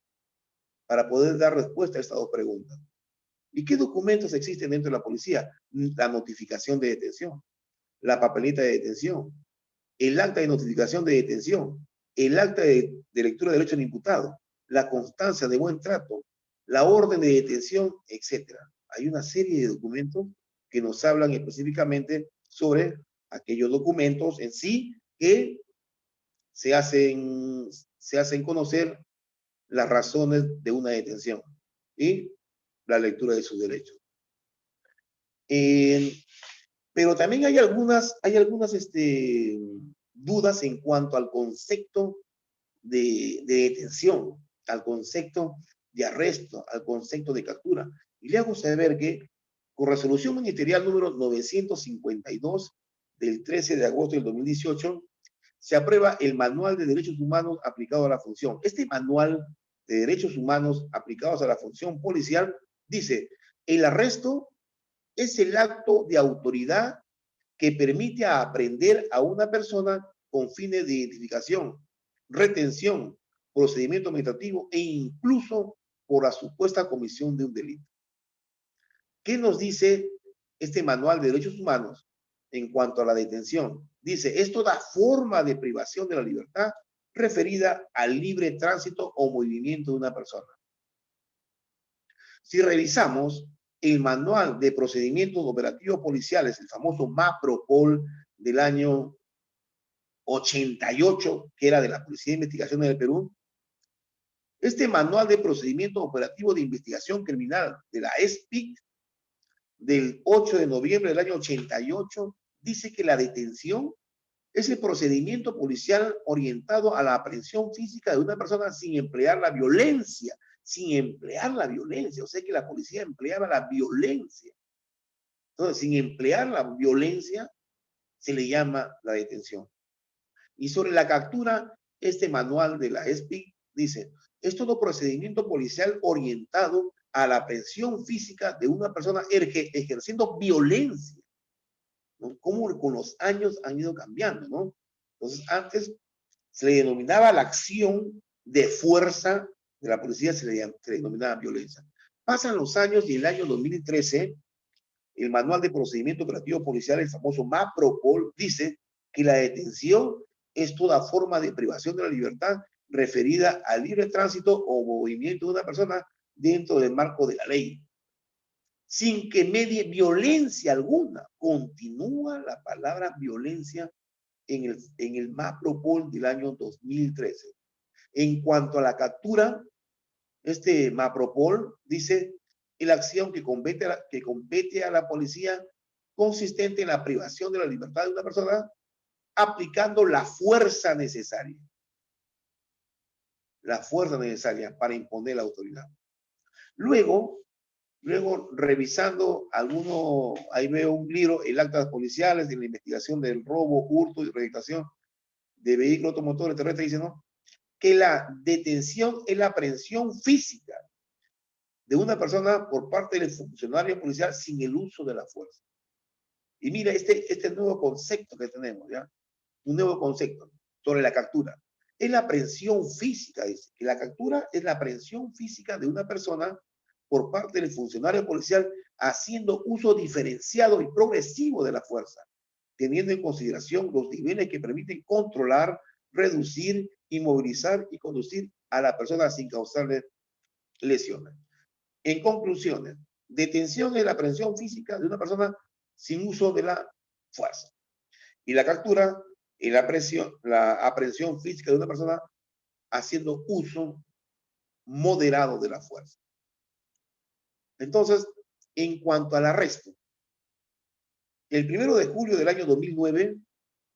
para poder dar respuesta a estas dos preguntas. ¿Y qué documentos existen dentro de la policía? La notificación de detención, la papeleta de detención, el acta de notificación de detención, el acta de lectura de derecho del imputado, la constancia de buen trato, la orden de detención, etc. Hay una serie de documentos que nos hablan específicamente sobre aquellos documentos en sí que se hacen conocer las razones de una detención y la lectura de sus derechos. Pero también hay algunas dudas en cuanto al concepto de detención, al concepto de arresto, al concepto de captura. Y le hago saber que con resolución ministerial número 952 del 13 de agosto del 2018, se aprueba el Manual de Derechos Humanos aplicado a la función. Este Manual de Derechos Humanos aplicados a la función policial dice, el arresto es el acto de autoridad que permite aprehender a una persona con fines de identificación, retención, procedimiento administrativo e incluso por la supuesta comisión de un delito. ¿Qué nos dice este Manual de Derechos Humanos en cuanto a la detención? Dice, es toda forma de privación de la libertad referida al libre tránsito o movimiento de una persona. Si revisamos el Manual de Procedimientos Operativos Policiales, el famoso MAPROPOL del año 88, que era de la Policía de Investigaciones del Perú, este Manual de Procedimientos Operativos de Investigación Criminal de la ESPIC del 8 de noviembre del año 88 dice que la detención es el procedimiento policial orientado a la aprehensión física de una persona sin emplear la violencia, o sea que la policía empleaba la violencia. Entonces, sin emplear la violencia, se le llama la detención. Y sobre la captura, este manual de la ESPIC dice, es todo procedimiento policial orientado a la aprehensión física de una persona ejerciendo violencia, ¿no? Como con los años han ido cambiando, ¿no? Entonces, antes se le denominaba la acción de fuerza de la policía, se le denominaba violencia. Pasan los años y el año 2013, el Manual de Procedimiento Operativo Policial, el famoso MAPROPOL, dice que la detención es toda forma de privación de la libertad referida al libre tránsito o movimiento de una persona dentro del marco de la ley, sin que medie violencia alguna. Continúa la palabra violencia en el MAPROPOL del año 2013. En cuanto a la captura, este MAPROPOL dice la acción que compete a la policía consistente en la privación de la libertad de una persona aplicando la fuerza necesaria. La fuerza necesaria para imponer la autoridad. Luego revisando ahí veo un libro, el actas policiales de la investigación del robo, hurto y registración de vehículos automotores terrestres, dice, ¿no? Que la detención es la aprehensión física de una persona por parte del funcionario policial sin el uso de la fuerza. Y mira este nuevo concepto que tenemos, ¿ya? Un nuevo concepto sobre la captura. Es la aprehensión física, dice, que la captura es la aprehensión física de una persona por parte del funcionario policial haciendo uso diferenciado y progresivo de la fuerza, teniendo en consideración los niveles que permiten controlar, reducir, inmovilizar y conducir a la persona sin causarle lesiones. En conclusiones, detención es la aprehensión física de una persona sin uso de la fuerza. Y la captura es la aprehensión física de una persona haciendo uso moderado de la fuerza. Entonces, en cuanto al arresto, el 1 de julio del año 2009,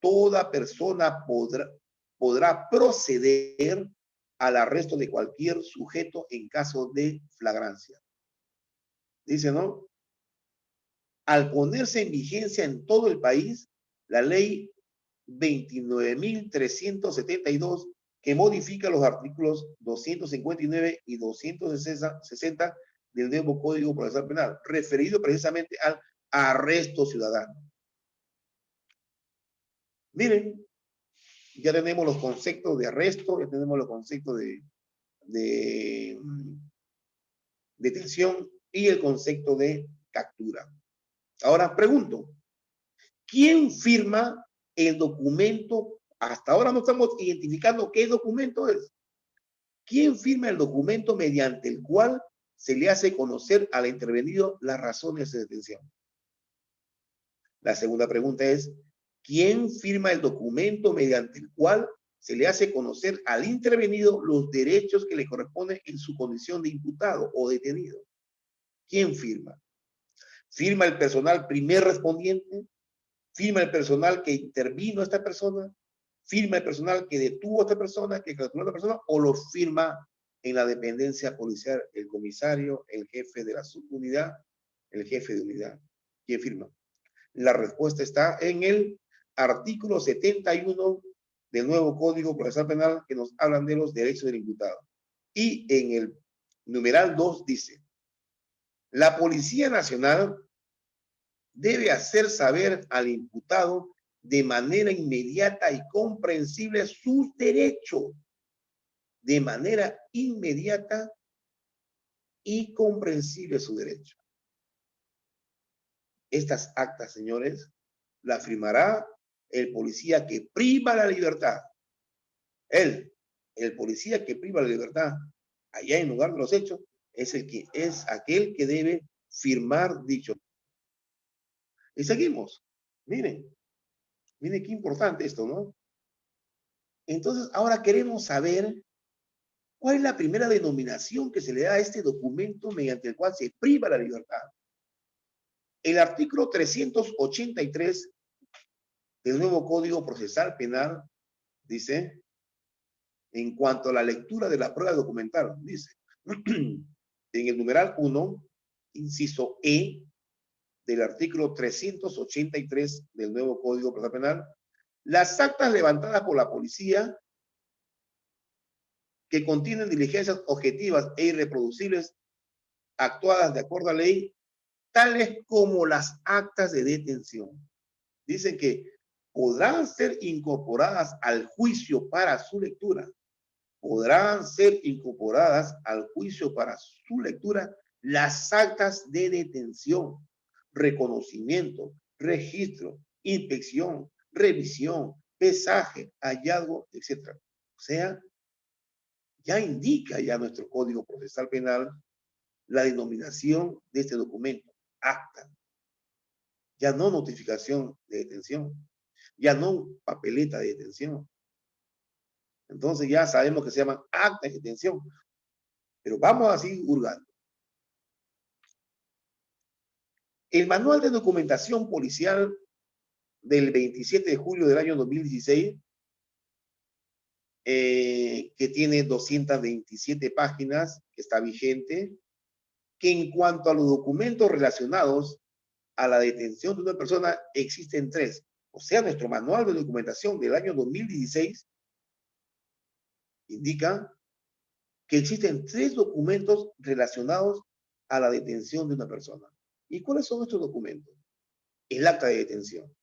toda persona podrá proceder al arresto de cualquier sujeto en caso de flagrancia. Dice, ¿no? Al ponerse en vigencia en todo el país, la ley 29.372, que modifica los artículos 259 y 260 del nuevo Código Procesal Penal, referido precisamente al arresto ciudadano. Miren, ya tenemos los conceptos de arresto, ya tenemos los conceptos de detención y el concepto de captura. Ahora pregunto, ¿quién firma el documento? Hasta ahora no estamos identificando qué documento es. ¿Quién firma el documento mediante el cual se le hace conocer al intervenido las razones de detención? La segunda pregunta es, ¿quién firma el documento mediante el cual se le hace conocer al intervenido los derechos que le corresponden en su condición de imputado o detenido? ¿Quién firma? ¿Firma el personal primer respondiente? firma el personal que intervino a esta persona, firma el personal que detuvo a esta persona, que capturó a esta persona, o lo firma en la dependencia policial el comisario, el jefe de la subunidad, el jefe de unidad. ¿Quién firma? La respuesta está en el artículo 71 del nuevo Código Procesal Penal, que nos hablan de los derechos del imputado. Y en el numeral 2 dice: la Policía Nacional debe hacer saber al imputado de manera inmediata y comprensible sus derechos. De manera inmediata y comprensible su derecho. Estas actas, señores, las firmará el policía que priva la libertad. Él, el policía que priva la libertad, allá en lugar de los hechos, es aquel que debe firmar dicho. Y seguimos. Miren qué importante esto, ¿no? Entonces, ahora queremos saber cuál es la primera denominación que se le da a este documento mediante el cual se priva la libertad. El artículo 383 del nuevo Código Procesal Penal dice, en cuanto a la lectura de la prueba documental, dice, en el numeral 1, inciso E, del artículo 383 del nuevo Código Procesal Penal, las actas levantadas por la policía que contienen diligencias objetivas e irreproducibles actuadas de acuerdo a la ley, tales como las actas de detención. Dicen que podrán ser incorporadas al juicio para su lectura. Podrán ser incorporadas al juicio para su lectura las actas de detención, reconocimiento, registro, inspección, revisión, pesaje, hallazgo, etc. O sea, ya indica ya nuestro Código Procesal Penal la denominación de este documento, acta. Ya no notificación de detención, ya no papeleta de detención. Entonces ya sabemos que se llaman actas de detención. Pero vamos a seguir hurgando. El manual de documentación policial del 27 de julio del año 2016, que tiene 227 páginas, que está vigente, que en cuanto a los documentos relacionados a la detención de una persona existen 3. O sea, nuestro manual de documentación del año 2016 indica que existen 3 documentos relacionados a la detención de una persona. ¿Y cuáles son estos documentos? El acta de detención,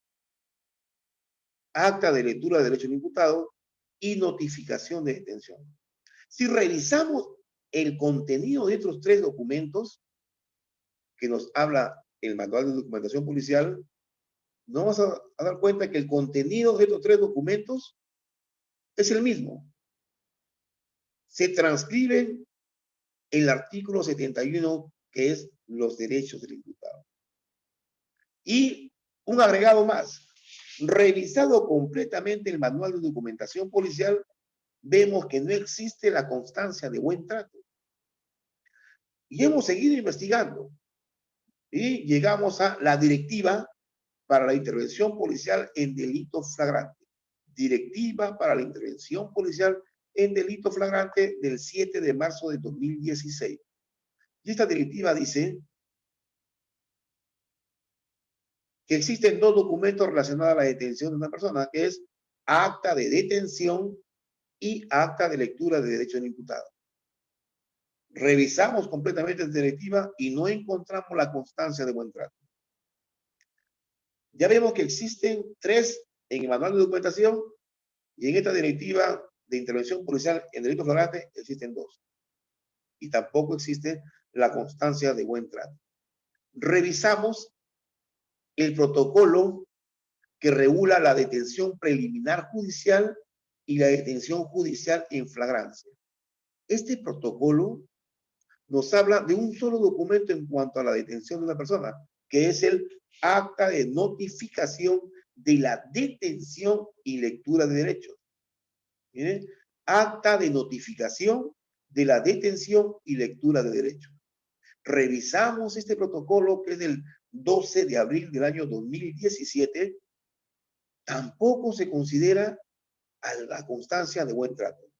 acta de lectura de derecho del imputado y notificación de detención. Si revisamos el contenido de estos 3 documentos que nos habla el manual de documentación policial, nos vamos a dar cuenta que el contenido de estos 3 documentos es el mismo. Se transcribe el artículo 71, que es los derechos del imputado. Y un agregado más. Revisado completamente el manual de documentación policial, vemos que no existe la constancia de buen trato. Y hemos seguido investigando. Y llegamos a la directiva para la intervención policial en delito flagrante. Directiva para la intervención policial en delito flagrante del 7 de marzo de 2016. Y esta directiva dice que existen 2 documentos relacionados a la detención de una persona, que es acta de detención y acta de lectura de derecho del imputado. Revisamos completamente la directiva y no encontramos la constancia de buen trato. Ya vemos que existen 3 en el manual de documentación y en esta directiva de intervención policial en delito flagrante existen 2. Y tampoco existe la constancia de buen trato. Revisamos el protocolo que regula la detención preliminar judicial y la detención judicial en flagrancia. Este protocolo nos habla de un solo documento en cuanto a la detención de una persona, que es el acta de notificación de la detención y lectura de derechos. ¿Miren? Acta de notificación de la detención y lectura de derechos. Revisamos este protocolo, que es del 12 de abril del año 2017, tampoco se considera a la constancia de buen trato.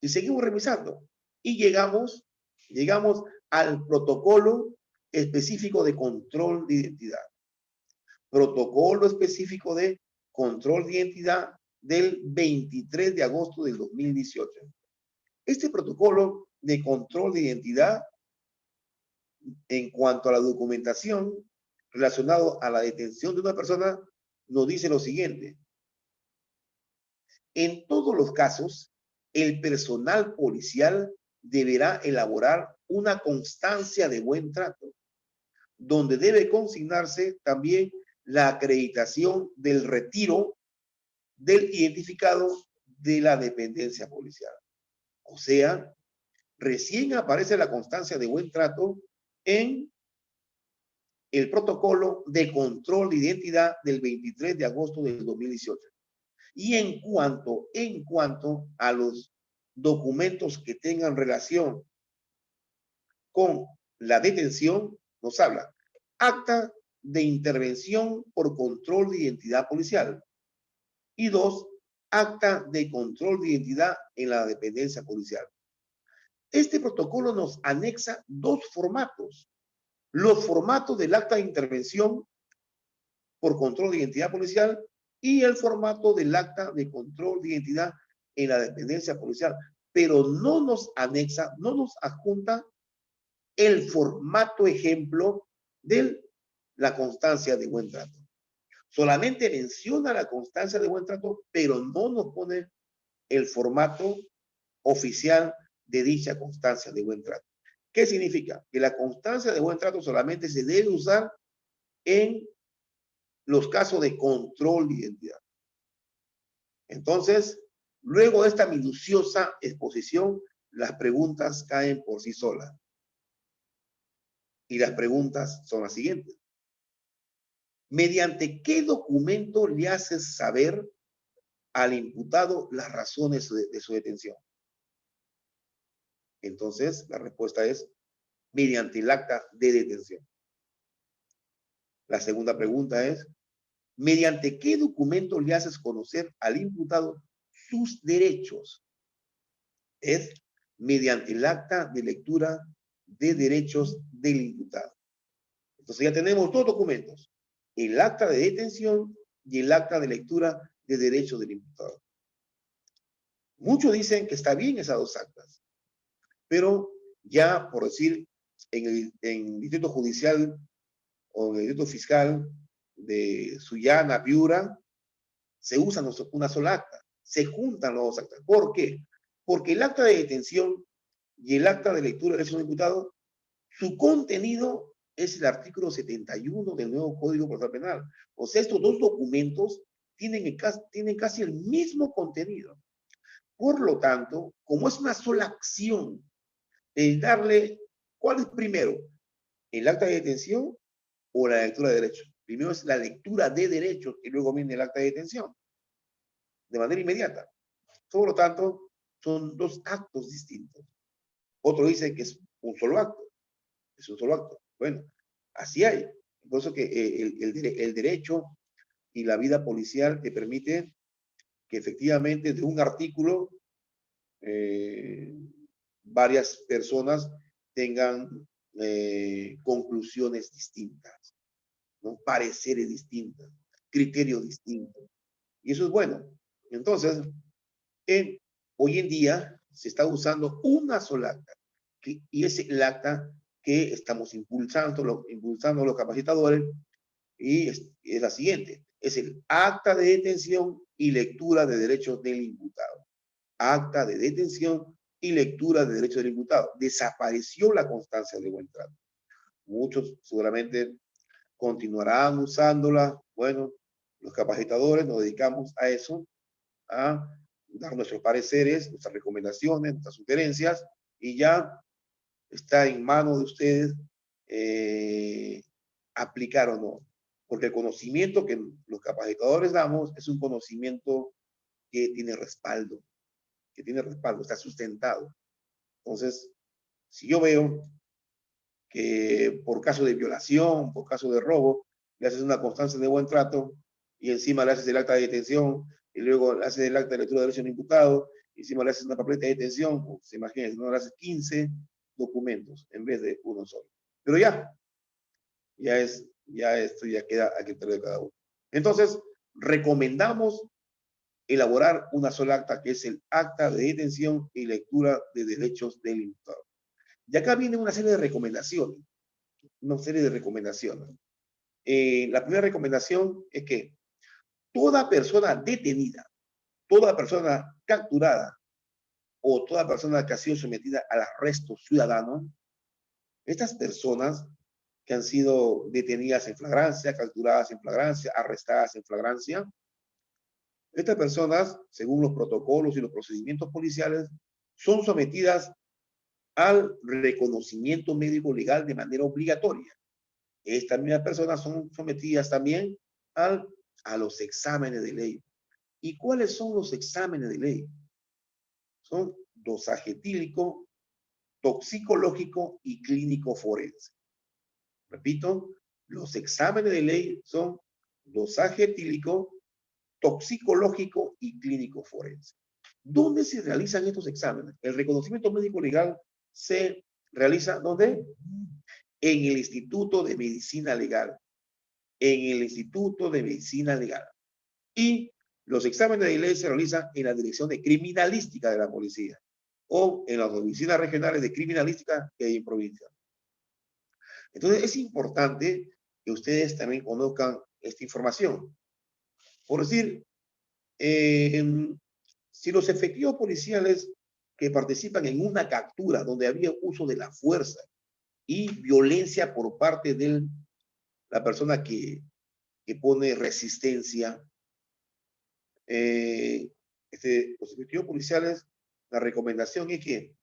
Y seguimos revisando y llegamos al protocolo específico de control de identidad. Protocolo específico de control de identidad del 23 de agosto del 2018. Este protocolo de control de identidad en cuanto a la documentación relacionado a la detención de una persona nos dice lo siguiente. En todos los casos, el personal policial deberá elaborar una constancia de buen trato, donde debe consignarse también la acreditación del retiro del identificado de la dependencia policial. O sea, recién aparece la constancia de buen trato en el protocolo de control de identidad del 23 de agosto del 2018. Y en cuanto a los documentos que tengan relación con la detención, nos habla acta de intervención por control de identidad policial y 2, acta de control de identidad en la dependencia policial. Este protocolo nos anexa 2 formatos. Los formatos del acta de intervención por control de identidad policial y el formato del acta de control de identidad en la dependencia policial, pero no nos anexa, no nos adjunta el formato ejemplo de la constancia de buen trato. Solamente menciona la constancia de buen trato, pero no nos pone el formato oficial de dicha constancia de buen trato. ¿Qué significa? Que la constancia de buen trato solamente se debe usar en los casos de control de identidad. Entonces, luego de esta minuciosa exposición, las preguntas caen por sí solas. Y las preguntas son las siguientes. ¿Mediante qué documento le haces saber al imputado las razones de su detención? Entonces, la respuesta es mediante el acta de detención. La segunda pregunta es, ¿mediante qué documento le haces conocer al imputado sus derechos? Es mediante el acta de lectura de derechos del imputado. Entonces ya tenemos 2 documentos, el acta de detención y el acta de lectura de derechos del imputado. Muchos dicen que está bien esas 2 actas, pero ya por decir, en el distrito judicial o en el distrito fiscal de Sullana, Piura, se usa una sola acta, se juntan las 2 actas. ¿Por qué? Porque el acta de detención y el acta de lectura de derechos del imputado, su contenido es el artículo 71 del nuevo Código Procesal Penal. O sea, estos 2 documentos tienen casi el mismo contenido. Por lo tanto, como es una sola acción, el darle, ¿cuál es primero? ¿El acta de detención o la lectura de derechos? Primero es la lectura de derechos y luego viene el acta de detención, de manera inmediata. Por lo tanto, son 2 actos distintos. Otro dice que es un solo acto. Es un solo acto. Bueno, así hay. Por eso que el derecho y la vida policial te permite que efectivamente de un artículo varias personas tengan conclusiones distintas, ¿no? Pareceres distintos, criterios distintos. Y eso es bueno. Entonces, hoy en día se está usando una sola acta, y es el acta que estamos impulsando los capacitadores, y es la siguiente, es el acta de detención y lectura de derechos del imputado. Acta de detención y lectura de derechos del imputado. Desapareció la constancia de buen trato. Muchos seguramente continuarán usándola. Bueno, los capacitadores nos dedicamos a eso, a dar nuestros pareceres, nuestras recomendaciones, nuestras sugerencias, y ya está en manos de ustedes aplicar o no. Porque el conocimiento que los capacitadores damos es un conocimiento que tiene respaldo, está sustentado. Entonces, si yo veo que por caso de violación, por caso de robo, le haces una constancia de buen trato, y encima le haces el acta de detención, y luego le haces el acta de lectura de derechos del imputado, y encima le haces una papeleta de detención, o se imagina, no le haces 15 documentos en vez de uno solo. Pero ya esto ya queda a criterio de cada uno. Entonces, recomendamos elaborar una sola acta, que es el acta de detención y lectura de derechos del imputado. Y acá viene una serie de recomendaciones, una serie de recomendaciones. La primera recomendación es que toda persona detenida, toda persona capturada o toda persona que ha sido sometida al arresto ciudadano, estas personas que han sido detenidas en flagrancia, capturadas en flagrancia, arrestadas en flagrancia, estas personas, según los protocolos y los procedimientos policiales, son sometidas al reconocimiento médico legal de manera obligatoria. Estas mismas personas son sometidas también a los exámenes de ley. ¿Y cuáles son los exámenes de ley? Son dosaje etílico, toxicológico y clínico forense. Repito, los exámenes de ley son dosaje etílico, toxicológico y clínico forense. ¿Dónde se realizan estos exámenes? El reconocimiento médico legal se realiza, ¿dónde? En el Instituto de Medicina Legal. En el Instituto de Medicina Legal. Y los exámenes de ley se realizan en la Dirección de Criminalística de la Policía o en las oficinas regionales de criminalística que hay en provincia. Entonces, es importante que ustedes también conozcan esta información. Por decir, si los efectivos policiales que participan en una captura donde había uso de la fuerza y violencia por parte de la persona que pone resistencia, los efectivos policiales, la recomendación es que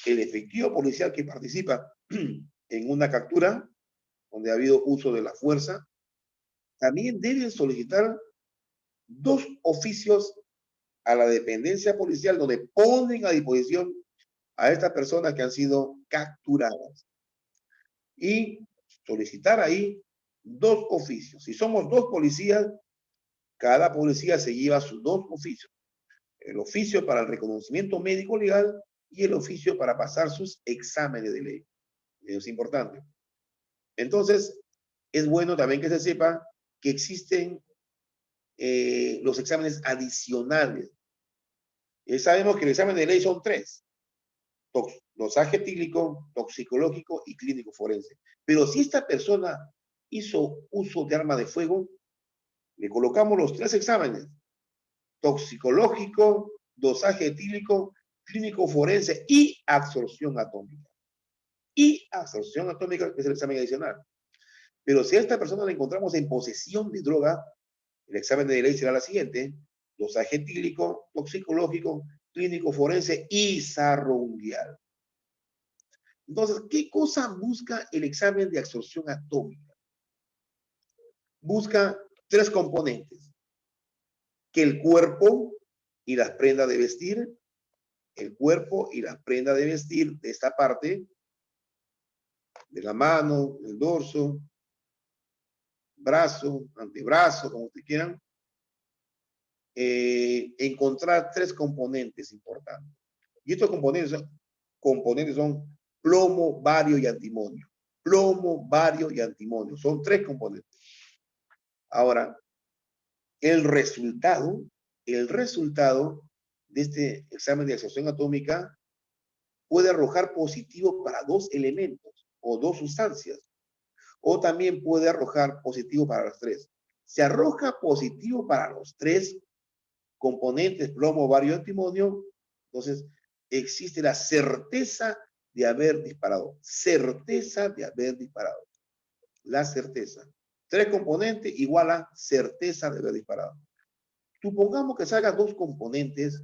el efectivo policial que participa en una captura donde ha habido uso de la fuerza, también deben solicitar 2 oficios a la dependencia policial donde ponen a disposición a estas personas que han sido capturadas y solicitar ahí 2 oficios. Si somos 2 policías, cada policía se lleva sus 2 oficios. El oficio para el reconocimiento médico legal y el oficio para pasar sus exámenes de ley. Eso es importante. Entonces, es bueno también que se sepa que existen los exámenes adicionales. Sabemos que el examen de ley son 3. Dosaje etílico, toxicológico y clínico forense. Pero si esta persona hizo uso de arma de fuego, le colocamos los 3 exámenes: toxicológico, dosaje etílico, clínico forense y absorción atómica. Y absorción atómica, que es el examen adicional. Pero si a esta persona la encontramos en posesión de droga, el examen de ley será la siguiente: dosaje etílico, toxicológico, clínico forense y sarroungial. Entonces, ¿qué cosa busca el examen de absorción atómica? Busca 3 componentes: que el cuerpo y las prendas de vestir, el cuerpo y las prendas de vestir de esta parte, de la mano, el dorso, brazo, antebrazo, como ustedes quieran, encontrar 3 componentes importantes. Y estos componentes son plomo, bario y antimonio. Plomo, bario y antimonio. Son 3 componentes. Ahora, el resultado de este examen de absorción atómica puede arrojar positivo para 2 elementos o 2 sustancias, o también puede arrojar positivo para los 3. Si arroja positivo para los 3 componentes, plomo, bario y antimonio, entonces existe la certeza de haber disparado. Certeza de haber disparado. La certeza. 3 componentes igual a certeza de haber disparado. Supongamos que salgan 2 componentes,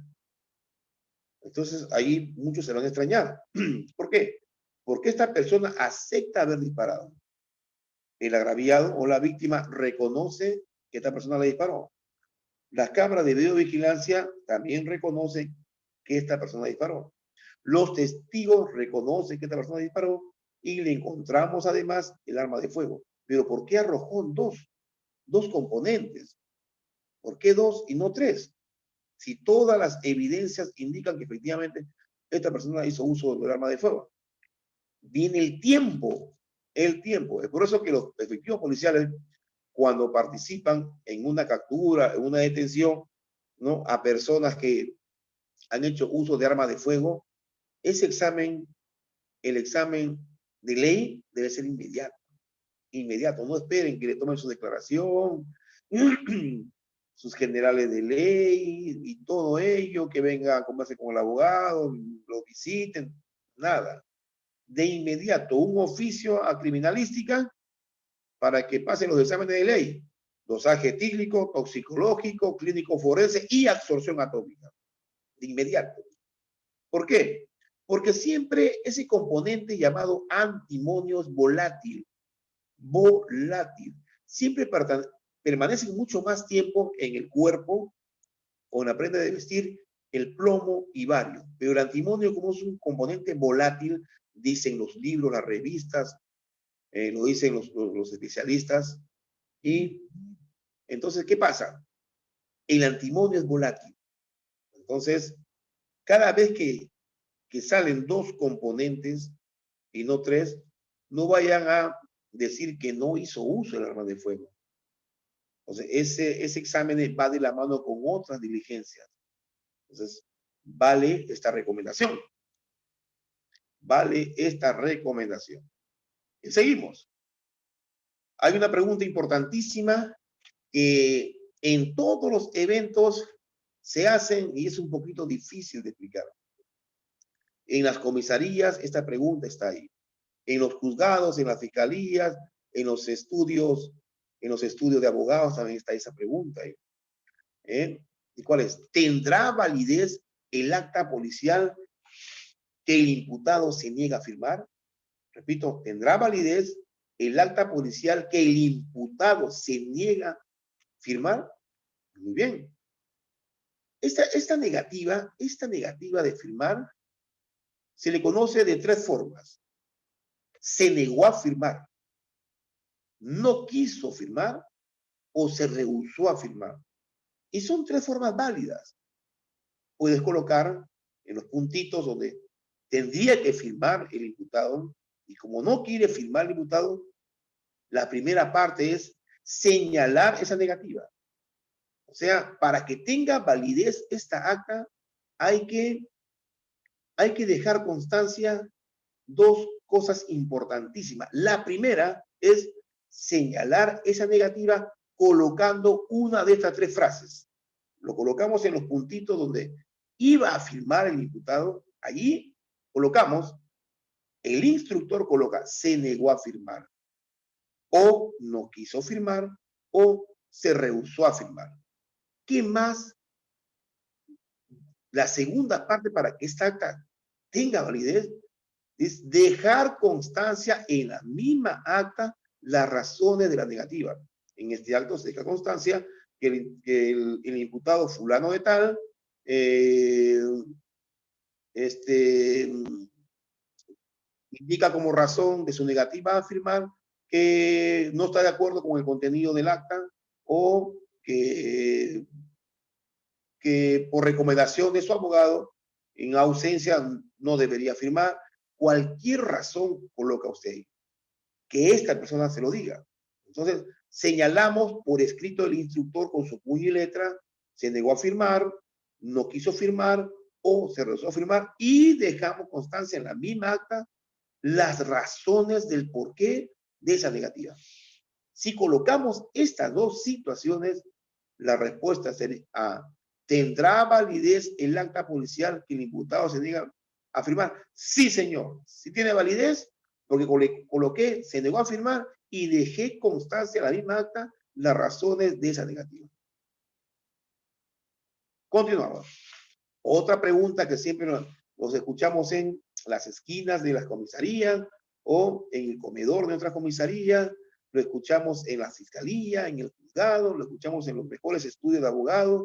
entonces ahí muchos se van a extrañar. ¿Por qué? Porque esta persona acepta haber disparado. El agraviado o la víctima reconoce que esta persona le disparó. Las cámaras de videovigilancia también reconocen que esta persona disparó. Los testigos reconocen que esta persona disparó y le encontramos además el arma de fuego. Pero ¿por qué arrojó 2 componentes? ¿Por qué 2 y no 3? Si todas las evidencias indican que efectivamente esta persona hizo uso del arma de fuego. Viene el tiempo. Es por eso que los efectivos policiales, cuando participan en una captura, en una detención, ¿no?, a personas que han hecho uso de armas de fuego, ese examen, el examen de ley, debe ser inmediato. Inmediato. No esperen que le tomen su declaración, sus generales de ley y todo ello, que venga a conversar con el abogado, lo visiten, nada. De inmediato, un oficio a criminalística para que pasen los exámenes de ley, dosaje etílico, toxicológico, clínico forense y absorción atómica. De inmediato. ¿Por qué? Porque siempre ese componente llamado antimonio es volátil, siempre permanece mucho más tiempo en el cuerpo o en la prenda de vestir el plomo y bario. Pero el antimonio, como es un componente volátil, dicen los libros, las revistas, lo dicen los especialistas. Y entonces, ¿qué pasa? El antimonio es volátil. Entonces, cada vez que salen 2 componentes y no 3, no vayan a decir que no hizo uso del arma de fuego. Entonces, ese examen va de la mano con otras diligencias. Entonces, vale esta recomendación. Vale esta recomendación. Y seguimos. Hay una pregunta importantísima que en todos los eventos se hacen y es un poquito difícil de explicar. En las comisarías, esta pregunta está ahí. En los juzgados, en las fiscalías, en los estudios de abogados también está esa pregunta ahí. ¿Y cuál es? ¿Tendrá validez el acta policial que el imputado se niega a firmar? Repito, ¿tendrá validez el acta policial que el imputado se niega a firmar? Muy bien. Esta negativa de firmar se le conoce de 3 formas. Se negó a firmar, no quiso firmar o se rehusó a firmar. Y son 3 formas válidas. Puedes colocar en los puntitos donde tendría que firmar el imputado, y como no quiere firmar el imputado, la primera parte es señalar esa negativa. O sea, para que tenga validez esta acta, hay que dejar constancia 2 cosas importantísimas. La primera es señalar esa negativa colocando una de estas 3 frases. Lo colocamos en los puntitos donde iba a firmar el imputado. Allí colocamos, el instructor coloca, se negó a firmar, o no quiso firmar, o se rehusó a firmar. ¿Qué más? La segunda parte para que esta acta tenga validez es dejar constancia en la misma acta las razones de la negativa. En este acto se deja constancia que el imputado fulano de tal indica como razón de su negativa a afirmar que no está de acuerdo con el contenido del acta o que por recomendación de su abogado, en ausencia, no debería firmar. Cualquier razón coloca usted ahí. Que esta persona se lo diga. Entonces, señalamos por escrito el instructor con su puño y letra, se negó a firmar, no quiso firmar o se rehusó a firmar y dejamos constancia en la misma acta las razones del porqué de esa negativa. Si colocamos estas 2 situaciones, la respuesta sería A. ¿Tendrá validez el acta policial que el imputado se niega a firmar? Sí, señor. Si tiene validez, porque coloqué, se negó a firmar y dejé constancia en la misma acta las razones de esa negativa. Continuamos. Otra pregunta que siempre nos escuchamos en las esquinas de las comisarías o en el comedor de otras comisarías, lo escuchamos en la fiscalía, en el juzgado, lo escuchamos en los mejores estudios de abogados.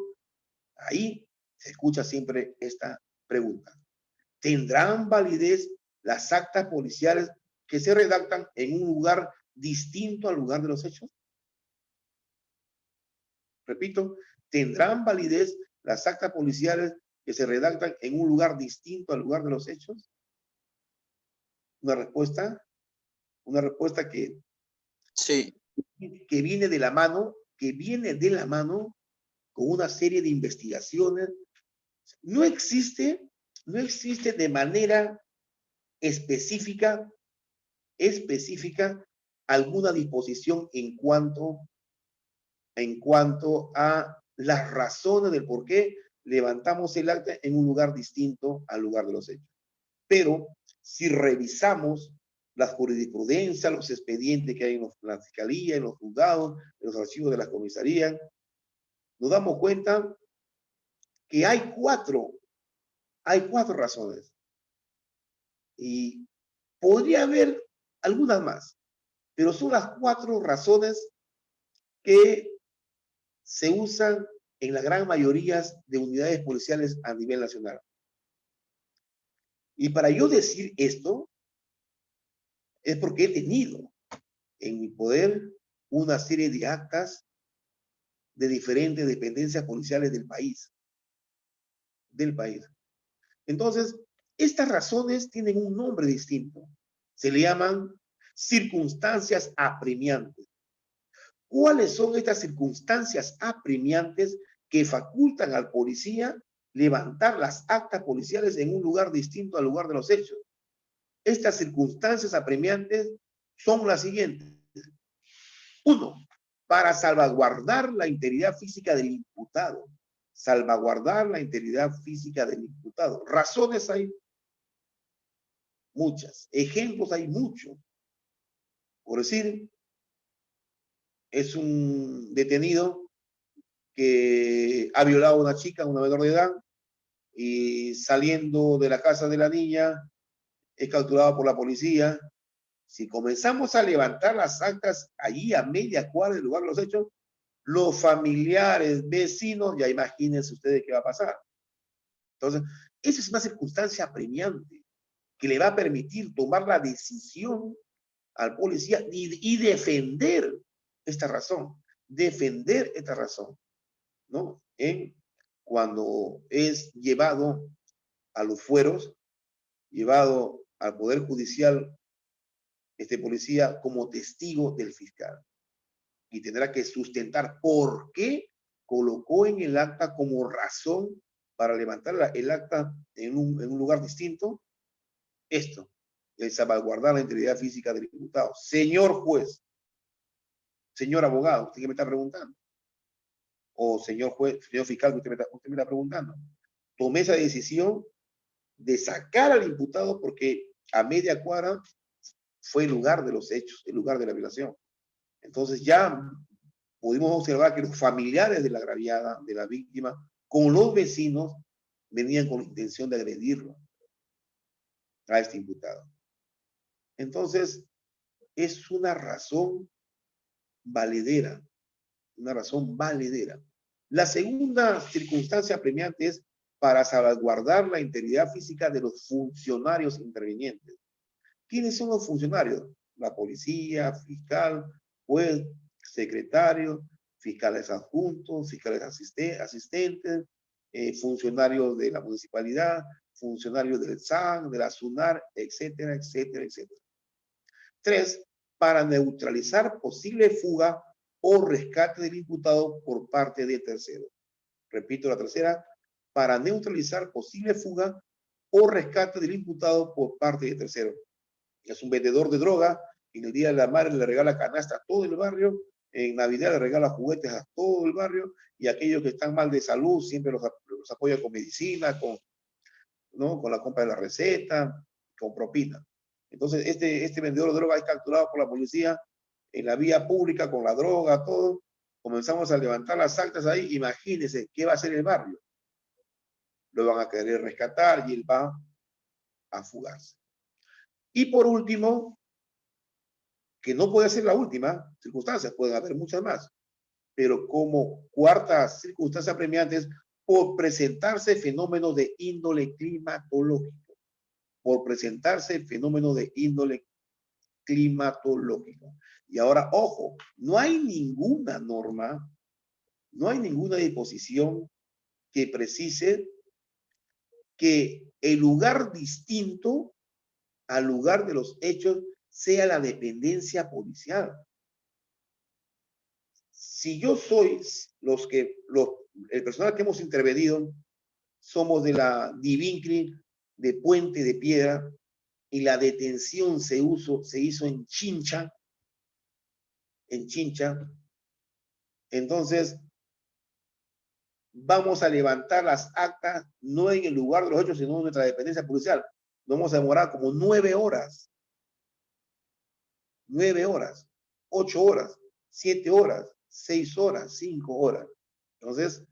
Ahí se escucha siempre esta pregunta. ¿Tendrán validez las actas policiales que se redactan en un lugar distinto al lugar de los hechos? Repito, ¿Tendrán validez las actas policiales que se redactan en un lugar distinto al lugar de los hechos? Una respuesta Sí. que viene de la mano, con una serie de investigaciones. No existe de manera específica alguna disposición en cuanto a las razones del por qué levantamos el acta en un lugar distinto al lugar de los hechos. Pero si revisamos las jurisprudencias, los expedientes que hay en la fiscalía, en los juzgados, en los archivos de la comisaría, nos damos cuenta que hay cuatro razones. Y podría haber algunas más, pero son las 4 razones que se usan en la gran mayoría de unidades policiales a nivel nacional. Y para yo decir esto, es porque he tenido en mi poder una serie de actas de diferentes dependencias policiales del país. Entonces, estas razones tienen un nombre distinto. Se le llaman circunstancias apremiantes. ¿Cuáles son estas circunstancias apremiantes que facultan al policía levantar las actas policiales en un lugar distinto al lugar de los hechos? Estas circunstancias apremiantes son las siguientes. 1. Para salvaguardar la integridad física del imputado. Salvaguardar la integridad física del imputado. Razones hay muchas. Ejemplos hay muchos. Por decir, es un detenido que ha violado a una chica, una menor de edad, y saliendo de la casa de la niña, es capturado por la policía. Si comenzamos a levantar las actas allí a media cuadra del lugar de los hechos, los familiares, vecinos, ya imagínense ustedes qué va a pasar. Entonces, esa es una circunstancia apremiante que le va a permitir tomar la decisión al policía y defender esta razón, ¿no? Cuando es llevado a los fueros, llevado al Poder Judicial, este policía como testigo del fiscal. Y tendrá que sustentar por qué colocó en el acta como razón para levantar el acta en un lugar distinto esto, el salvaguardar la integridad física del imputado. Señor juez, señor abogado, usted que me está preguntando, o señor juez, señor fiscal, usted me está preguntando, tomé esa decisión de sacar al imputado porque a media cuadra fue el lugar de los hechos, el lugar de la violación. Entonces ya pudimos observar que los familiares de la agraviada, de la víctima, con los vecinos, venían con la intención de agredirlo a este imputado. Entonces, es una razón valedera, La segunda circunstancia apremiante es para salvaguardar la integridad física de los funcionarios intervinientes. ¿Quiénes son los funcionarios? La policía, fiscal, juez, secretario, fiscales adjuntos, fiscales asistentes, funcionarios de la municipalidad, funcionarios del SAN, de la SUNAR, etcétera, etcétera, etcétera. 3. Para neutralizar posible fuga o rescate del imputado por parte de terceros. Repito la tercera, para neutralizar posible fuga o rescate del imputado por parte de terceros. Es un vendedor de droga, y en el Día de la Madre le regala canasta a todo el barrio, en Navidad le regala juguetes a todo el barrio, y aquellos que están mal de salud siempre los apoya con medicina, ¿no? Con la compra de la receta, con propina. Entonces, este vendedor de droga es capturado por la policía en la vía pública con la droga, todo. Comenzamos a levantar las actas ahí. Imagínense qué va a hacer el barrio. Lo van a querer rescatar y él va a fugarse. Y por último, que no puede ser la última circunstancia, pueden haber muchas más, pero como cuarta circunstancia apremiante es por presentarse fenómenos de índole climatológico. Y ahora, ojo, no hay ninguna norma no hay ninguna disposición que precise que el lugar distinto al lugar de los hechos sea la dependencia policial. Si yo soy el personal que hemos intervenido, somos de la Divincri de Puente de Piedra y la detención se hizo en Chincha, entonces vamos a levantar las actas no en el lugar de los hechos, sino en nuestra dependencia policial. Nos vamos a demorar como 9 horas, 8 horas, 7 horas, 6 horas, 5 horas. Entonces,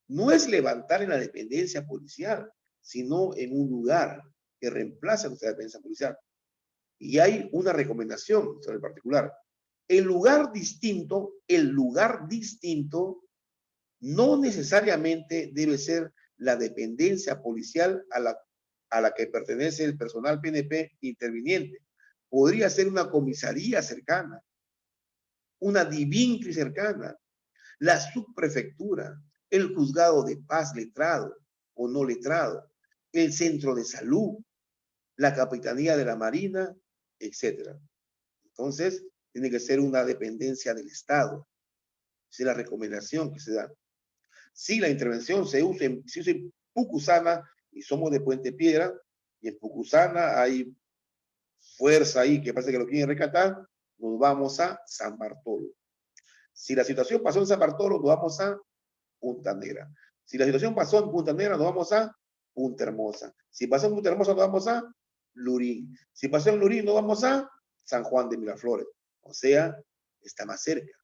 no es levantar en la dependencia policial, sino en un lugar que reemplaza nuestra dependencia policial. Y hay una recomendación sobre el particular. El lugar distinto no necesariamente debe ser la dependencia policial a la que pertenece el personal PNP interviniente. Podría ser una comisaría cercana, una divincri cercana, la subprefectura, el juzgado de paz letrado o no letrado, el centro de salud, la capitanía de la Marina, etc. Entonces, tiene que ser una dependencia del Estado. Esa es la recomendación que se da. Si la intervención se usa en Pucusana, y somos de Puente Piedra, y en Pucusana hay fuerza ahí que parece que lo quieren rescatar, nos vamos a San Bartolo. Si la situación pasó en San Bartolo, nos vamos a Punta Negra. Si la situación pasó en Punta Negra, nos vamos a Punta Hermosa. Si pasó en Punta Hermosa, nos vamos a Lurín. Si pasó en Lurín, nos vamos a San Juan de Miraflores. O sea, está más cerca,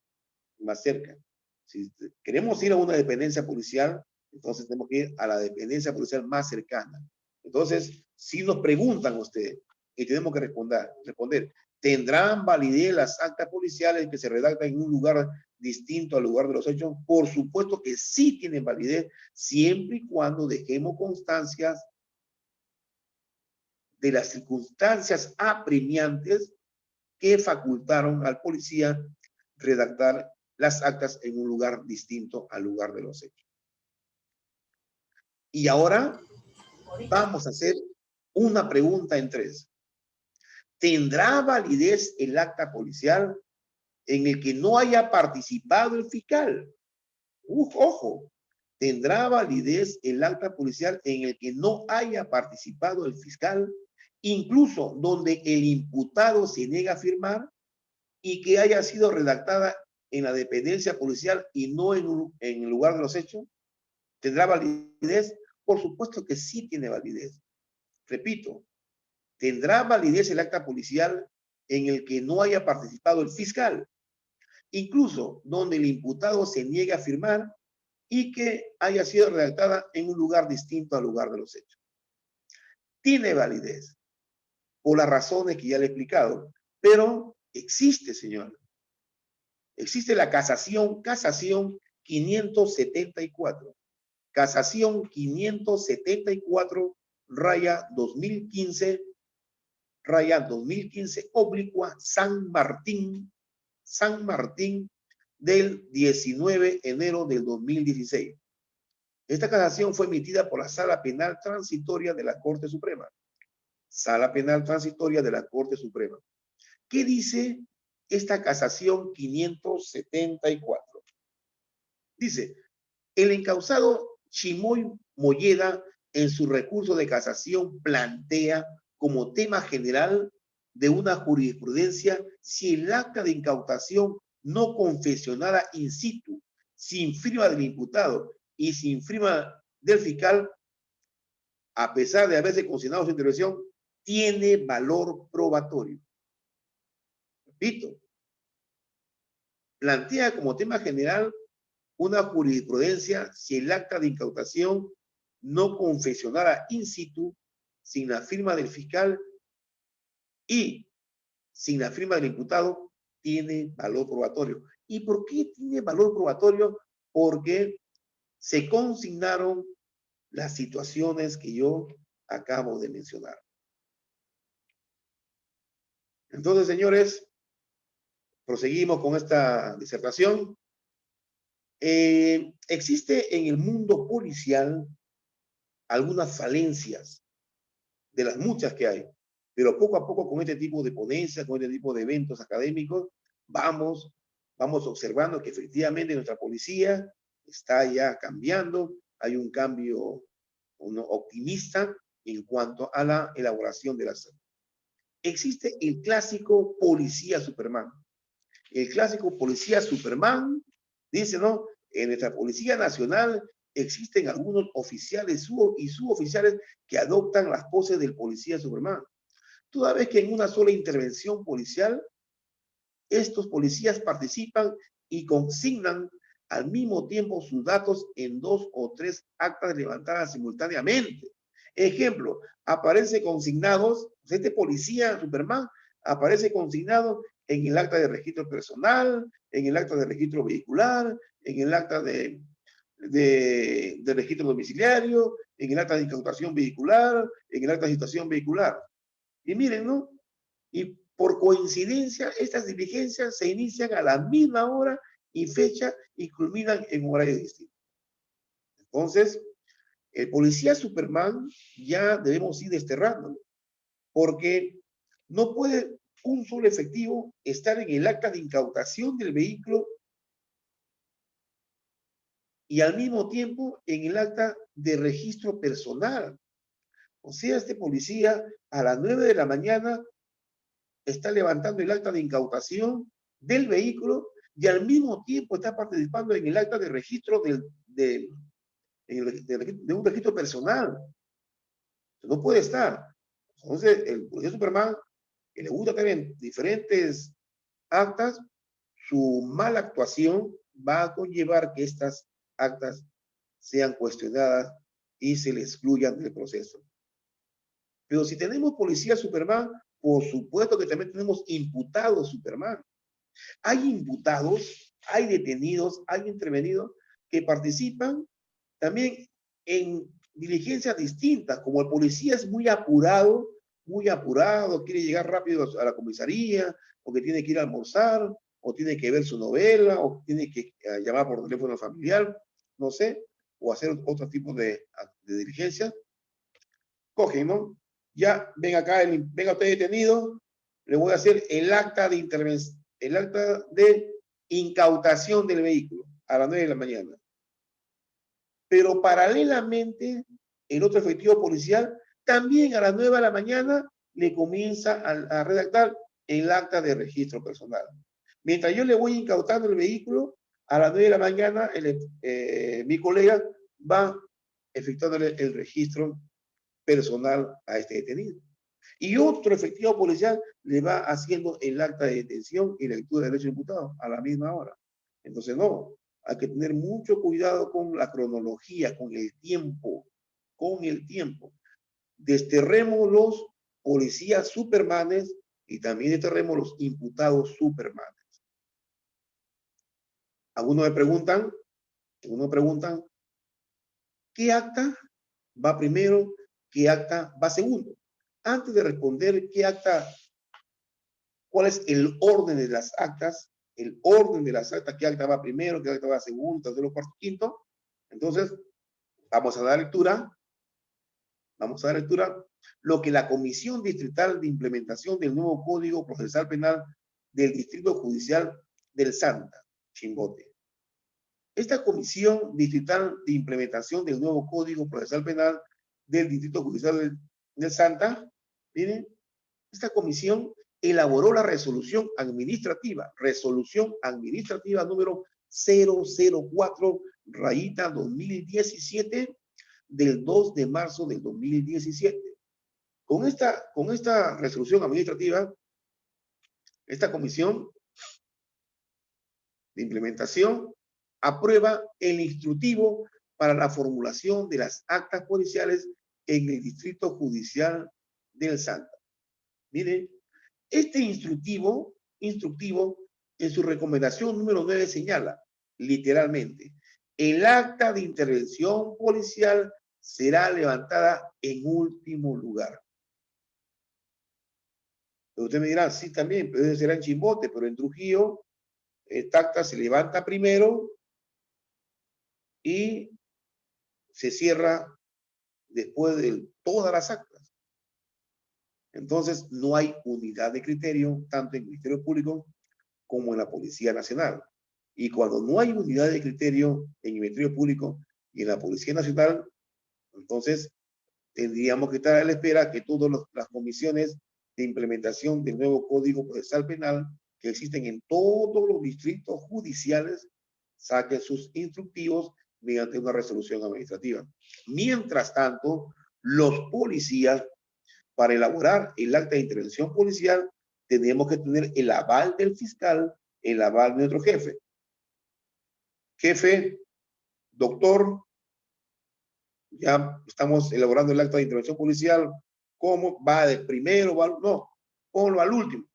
más cerca. Si queremos ir a una dependencia policial, entonces tenemos que ir a la dependencia policial más cercana. Entonces, si nos preguntan ustedes, y tenemos que responder, ¿tendrán validez las actas policiales que se redactan en un lugar distinto al lugar de los hechos? Por supuesto que sí tienen validez, siempre y cuando dejemos constancias de las circunstancias apremiantes que facultaron al policía redactar las actas en un lugar distinto al lugar de los hechos. Y ahora vamos a hacer una pregunta en 3. ¿Tendrá validez el acta policial en el que no haya participado el fiscal? Ojo, ¿tendrá validez el acta policial en el que no haya participado el fiscal, incluso donde el imputado se niega a firmar y que haya sido redactada en la dependencia policial y no en el lugar de los hechos? ¿Tendrá validez? Por supuesto que sí tiene validez. Repito, ¿tendrá validez el acta policial en el que no haya participado el fiscal, incluso donde el imputado se niegue a firmar y que haya sido redactada en un lugar distinto al lugar de los hechos? Tiene validez, por las razones que ya le he explicado, pero existe, señor. Existe la casación 574. Casación 574, raya 2015, oblicua San Martín, del 19 de enero del 2016. Esta casación fue emitida por la Sala Penal Transitoria de la Corte Suprema. Sala Penal Transitoria de la Corte Suprema. ¿Qué dice esta casación 574? Dice, el encausado Chimoy Molleda en su recurso de casación plantea como tema general de una jurisprudencia si el acta de incautación no confesionada in situ, sin firma del imputado y sin firma del fiscal, a pesar de haberse consignado su intervención, tiene valor probatorio. Repito, plantea como tema general una jurisprudencia si el acta de incautación no confesionada in situ, sin la firma del fiscal y sin la firma del imputado, tiene valor probatorio. ¿Y por qué tiene valor probatorio? Porque se consignaron las situaciones que yo acabo de mencionar. Entonces, señores, proseguimos con esta disertación. Existe en el mundo policial algunas falencias de las muchas que hay, pero poco a poco con este tipo de ponencias, con este tipo de eventos académicos, vamos observando que efectivamente nuestra policía está ya cambiando, hay un cambio optimista en cuanto a la elaboración de las... Existe el clásico policía Superman. El clásico policía Superman dice, ¿no? En nuestra Policía Nacional existen algunos oficiales y suboficiales que adoptan las poses del policía Superman. Toda vez que en una sola intervención policial, estos policías participan y consignan al mismo tiempo sus datos en 2 o 3 actas levantadas simultáneamente. Ejemplo, aparece consignados, este policía Superman aparece consignado en el acta de registro personal, en el acta de registro vehicular, en el acta de registro domiciliario, en el acta de incautación vehicular, en el acta de situación vehicular. Y miren, ¿no? Y por coincidencia, estas diligencias se inician a la misma hora y fecha y culminan en horarios distintos. Entonces, el policía Superman ya debemos ir desterrándolo, porque no puede un solo efectivo estar en el acta de incautación del vehículo y al mismo tiempo en el acta de registro personal. O sea, este policía a las 9 de la mañana está levantando el acta de incautación del vehículo y al mismo tiempo está participando en el acta de registro de un registro personal. No puede estar. Entonces, el policía Superman, que le gusta también diferentes actas, su mala actuación va a conllevar que estas actas sean cuestionadas y se le excluyan del proceso. Pero si tenemos policía Superman, por supuesto que también tenemos imputados Superman. Hay imputados, hay detenidos, hay intervenidos que participan también en diligencias distintas, como el policía es muy apurado, quiere llegar rápido a la comisaría, o que tiene que ir a almorzar, o tiene que ver su novela, o tiene que llamar por teléfono familiar, no sé, o hacer otro tipo de diligencias. Cogen, ¿no? Ya, ven acá, venga usted detenido, le voy a hacer el acta de intervención, el acta de incautación del vehículo a las 9 de la mañana. Pero paralelamente, el otro efectivo policial también a las 9 de la mañana le comienza a redactar el acta de registro personal. Mientras yo le voy incautando el vehículo, a las 9 de la mañana mi colega va efectuándole el registro personal a este detenido. Y otro efectivo policial le va haciendo el acta de detención y lectura de derecho imputado a la misma hora. Entonces, no, hay que tener mucho cuidado con la cronología, con el tiempo, con el tiempo. Desterremos los policías supermanes y también desterremos los imputados supermanes. Algunos me preguntan, ¿qué acta va primero? ¿Qué acta va segundo? Antes de responder qué acta, cuál es el orden de las actas, qué acta va primero, qué acta va segundo, tercero, cuarto, quinto. Entonces, vamos a dar lectura lo que la Comisión Distrital de Implementación del nuevo Código Procesal Penal del Distrito Judicial del Santa, Chimbote. Esta Comisión Distrital de Implementación del nuevo Código Procesal Penal del Distrito Judicial del Santa, miren, esta comisión elaboró la resolución administrativa número 004-2017 del 2 de marzo del 2017. Con esta resolución administrativa, esta comisión de implementación aprueba el instructivo para la formulación de las actas policiales en el Distrito Judicial del Santa. Miren, este instructivo en su recomendación número 9 señala, literalmente, el acta de intervención policial será levantada en último lugar. Pero usted me dirá, sí, también, pero eso será en Chimbote, pero en Trujillo, esta acta se levanta primero y se cierra después de todas las actas. Entonces, no hay unidad de criterio, tanto en el Ministerio Público como en la Policía Nacional. Y cuando no hay unidad de criterio en el Ministerio Público y en la Policía Nacional, entonces tendríamos que estar a la espera que todas las comisiones de implementación del nuevo Código Procesal Penal que existen en todos los distritos judiciales saquen sus instructivos mediante una resolución administrativa. Mientras tanto, los policías, para elaborar el acta de intervención policial, tenemos que tener el aval del fiscal, el aval de nuestro jefe. Jefe, doctor, ya estamos elaborando el acta de intervención policial. ¿Cómo? ¿Va del primero? ¿Va? No, ponlo al último.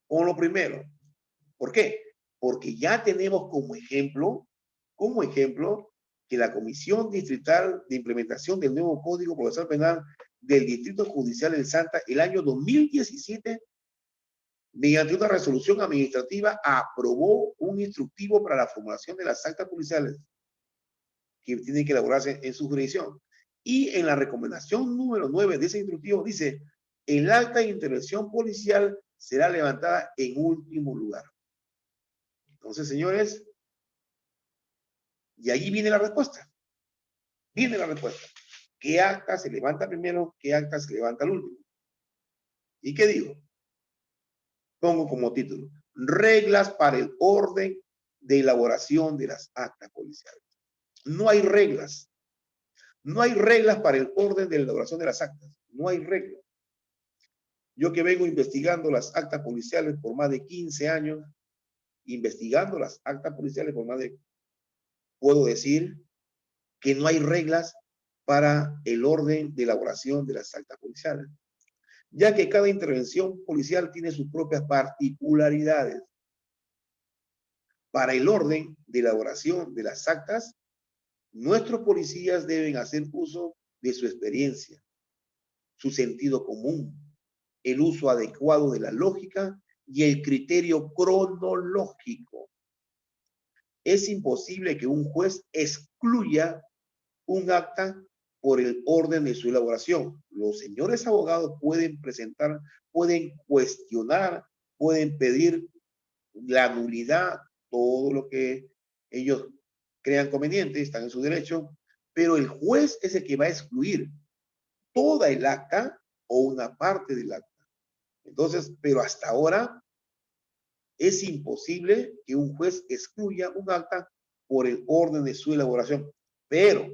Ponlo primero. ¿Por qué? Porque ya tenemos como ejemplo, que la Comisión Distrital de Implementación del nuevo Código Procesal Penal del Distrito Judicial del Santa, el año 2017, mediante una resolución administrativa, aprobó un instructivo para la formulación de las actas policiales que tienen que elaborarse en su jurisdicción. Y en la recomendación número 9 de ese instructivo dice, el acta de intervención policial será levantada en último lugar. Entonces, señores, y ahí viene la respuesta. Viene la respuesta. ¿Qué acta se levanta primero? ¿Qué acta se levanta al último? ¿Y qué digo? Pongo como título, reglas para el orden de elaboración de las actas policiales. No hay reglas. No hay reglas para el orden de elaboración de las actas. No hay reglas. Yo que vengo investigando las actas policiales por más de 15 años, investigando las actas policiales por más de, puedo decir que no hay reglas para el orden de elaboración de las actas policiales, ya que cada intervención policial tiene sus propias particularidades. Para el orden de elaboración de las actas, nuestros policías deben hacer uso de su experiencia, su sentido común, el uso adecuado de la lógica y el criterio cronológico. Es imposible que un juez excluya un acta por el orden de su elaboración. Los señores abogados pueden presentar, pueden cuestionar, pueden pedir la nulidad, todo lo que ellos crean conveniente, están en su derecho, pero el juez es el que va a excluir toda el acta o una parte del acta. Entonces, pero hasta ahora es imposible que un juez excluya un acta por el orden de su elaboración. Pero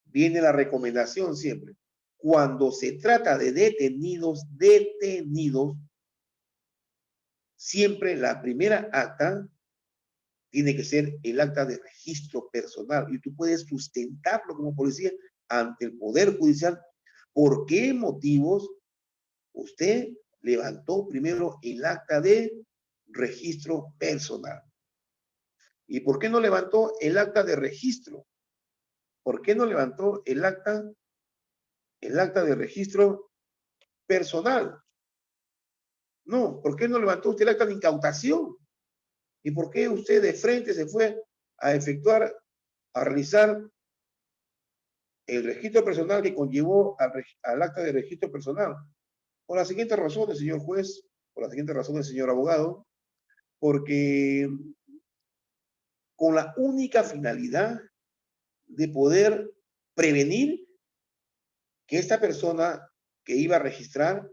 viene la recomendación siempre. Cuando se trata de detenidos, siempre la primera acta tiene que ser el acta de registro personal. Y tú puedes sustentarlo como policía ante el Poder Judicial. ¿Por qué motivos usted levantó primero el acta de registro personal? ¿Y por qué no levantó el acta de registro? ¿Por qué no levantó el acta de registro personal? No, ¿por qué no levantó usted el acta de incautación? ¿Y por qué usted de frente se fue a efectuar, a realizar el registro personal que conllevó al acta de registro personal? Por las siguientes razones, señor juez, por las siguientes razones, señor abogado, porque con la única finalidad de poder prevenir que esta persona que iba a registrar